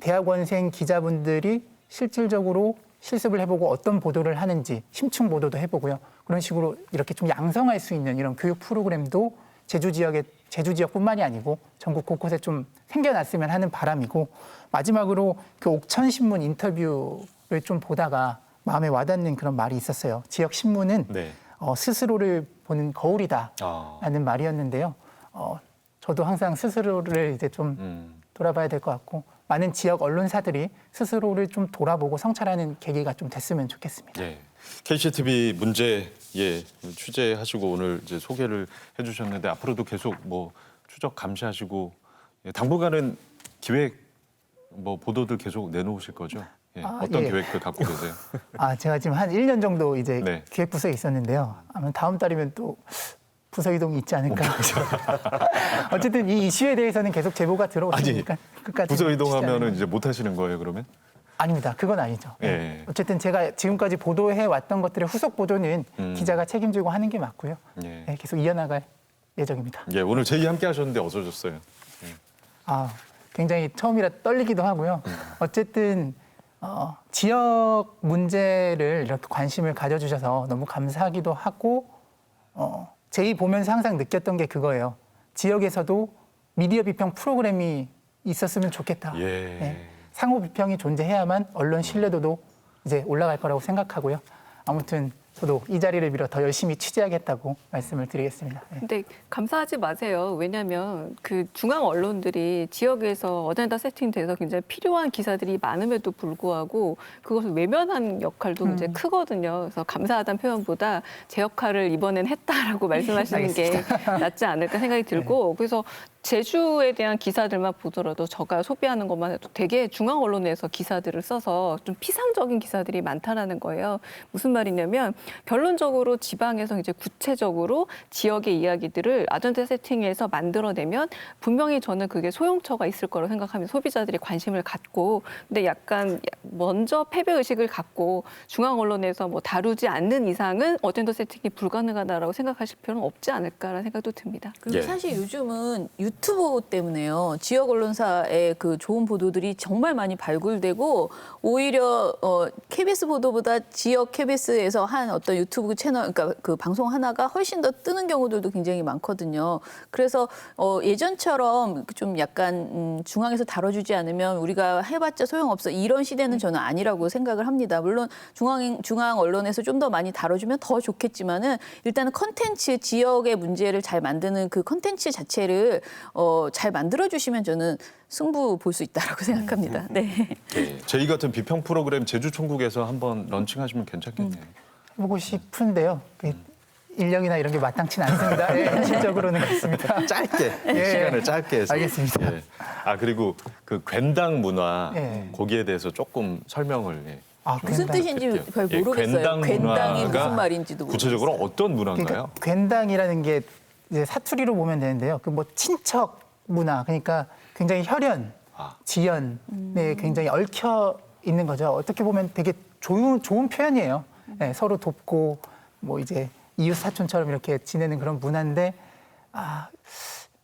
대학원생 기자분들이 실질적으로 실습을 해보고 어떤 보도를 하는지 심층 보도도 해보고요. 그런 식으로 이렇게 좀 양성할 수 있는 이런 교육 프로그램도 제주 지역뿐만이 아니고 전국 곳곳에 좀 생겨났으면 하는 바람이고, 마지막으로 그 옥천신문 인터뷰를 좀 보다가 마음에 와닿는 그런 말이 있었어요. 지역 신문은 네. 스스로를 보는 거울이다라는 말이었는데요. 저도 항상 스스로를 이제 좀 돌아봐야 될 것 같고, 많은 지역 언론사들이 스스로를 좀 돌아보고 성찰하는 계기가 좀 됐으면 좋겠습니다. 예. KCTV 문제 취재하시고 오늘 이제 소개를 해주셨는데, 앞으로도 계속 뭐 추적 감시하시고 당분간은 기획 보도들 계속 내놓으실 거죠? 예. 어떤 계획들 갖고 계세요? 제가 지금 한 1년 정도 이제 네. 기획부서에 있었는데요. 아마 다음 달이면 또 부서 이동이 있지 않을까. 어쨌든 이 이슈에 대해서는 계속 제보가 들어오시니까 끝까지 부서 치지 이동하면은 않으면. 이제 못 하시는 거예요, 그러면? 아닙니다. 그건 아니죠. 예. 어쨌든 제가 지금까지 보도해 왔던 것들의 후속 보도는 기자가 책임지고 하는 게 맞고요. 예. 네, 계속 이어나갈 예정입니다. 예, 오늘 제이 함께 하셨는데 어서 오셨어요. 아, 굉장히 처음이라 떨리기도 하고요. 어쨌든 지역 문제를 이렇게 관심을 가져주셔서 너무 감사하기도 하고 제이 보면서 항상 느꼈던 게 그거예요. 지역에서도 미디어 비평 프로그램이 있었으면 좋겠다. 예. 네. 상호 비평이 존재해야만 언론 신뢰도도 이제 올라갈 거라고 생각하고요. 아무튼 저도 이 자리를 빌어 더 열심히 취재하겠다고 말씀을 드리겠습니다. 네. 근데 감사하지 마세요. 왜냐하면 그 중앙 언론들이 지역에서 어젠다 세팅돼서 굉장히 필요한 기사들이 많음에도 불구하고 그것을 외면한 역할도 굉장히 크거든요. 그래서 감사하다는 표현보다 제 역할을 이번엔 했다라고 말씀하시는 게 낫지 않을까 생각이 들고 그래서 제주에 대한 기사들만 보더라도 제가 소비하는 것만 해도 되게 중앙 언론에서 기사들을 써서 좀 피상적인 기사들이 많다라는 거예요. 무슨 말이냐면 결론적으로 지방에서 이제 구체적으로 지역의 이야기들을 아젠다 세팅해서 만들어내면 분명히 저는 그게 소용처가 있을 거라고 생각하면 소비자들이 관심을 갖고 근데 약간 먼저 패배 의식을 갖고 중앙 언론에서 뭐 다루지 않는 이상은 어젠다 세팅이 불가능하다라고 생각하실 필요는 없지 않을까라는 생각도 듭니다. 그리고 예. 사실 요즘은 유튜브 때문에요. 지역 언론사의 그 좋은 보도들이 정말 많이 발굴되고 오히려 KBS 보도보다 지역 KBS에서 한 어떤 유튜브 채널, 그러니까 그 방송 하나가 훨씬 더 뜨는 경우들도 굉장히 많거든요. 그래서 예전처럼 좀 약간 중앙에서 다뤄주지 않으면 우리가 해봤자 소용없어 이런 시대는 저는 아니라고 생각을 합니다. 물론 중앙 언론에서 좀 더 많이 다뤄주면 더 좋겠지만은 일단은 컨텐츠 지역의 문제를 잘 만드는 그 컨텐츠 자체를 잘 만들어주시면 저는 승부 볼 수 있다라고 생각합니다. 네. 예. 제이 같은 비평 프로그램 제주총국에서 한번 런칭하시면 괜찮겠네요. 해보고 싶은데요. 인력이나 이런 게 마땅치는 않습니다. 네, 현실적으로는 그렇습니다. 짧게 예. 시간을 짧게 해서. 알겠습니다. 예. 아 그리고 그 괜당 문화 예. 거기에 대해서 조금 설명을 무슨 괜당. 뜻인지 잘 예, 모르겠어요. 괜당 괜당이 문화가 무슨 말인지도 모르겠어요. 구체적으로 어떤 문화인가요? 그러니까 괜당이라는 게 이제 사투리로 보면 되는데요. 그 뭐 친척 문화, 그러니까 굉장히 혈연, 지연에 굉장히 얽혀 있는 거죠. 어떻게 보면 되게 좋은 표현이에요. 네, 서로 돕고 뭐 이제 이웃 사촌처럼 이렇게 지내는 그런 문화인데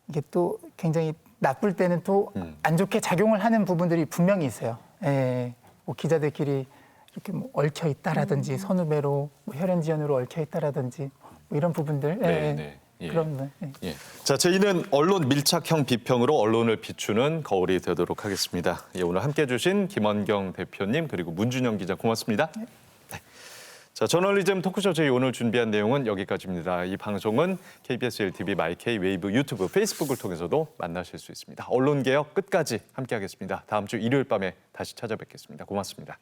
이게 또 굉장히 나쁠 때는 또 안 좋게 작용을 하는 부분들이 분명히 있어요. 예, 뭐 기자들끼리 이렇게 뭐 얽혀 있다라든지 선후배로 뭐 혈연 지연으로 얽혀 있다라든지 뭐 이런 부분들. 네. 예. 그런. 예. 예. 자, 제2는 언론 밀착형 비평으로 언론을 비추는 거울이 되도록 하겠습니다. 예, 오늘 함께해 주신 김원경 대표님 그리고 문준영 기자 고맙습니다. 네. 자, 저널리즘 토크쇼 제2 오늘 준비한 내용은 여기까지입니다. 이 방송은 KBS 1TV, 마이케이, 웨이브, 유튜브, 페이스북을 통해서도 만나실 수 있습니다. 언론개혁 끝까지 함께하겠습니다. 다음 주 일요일 밤에 다시 찾아뵙겠습니다. 고맙습니다.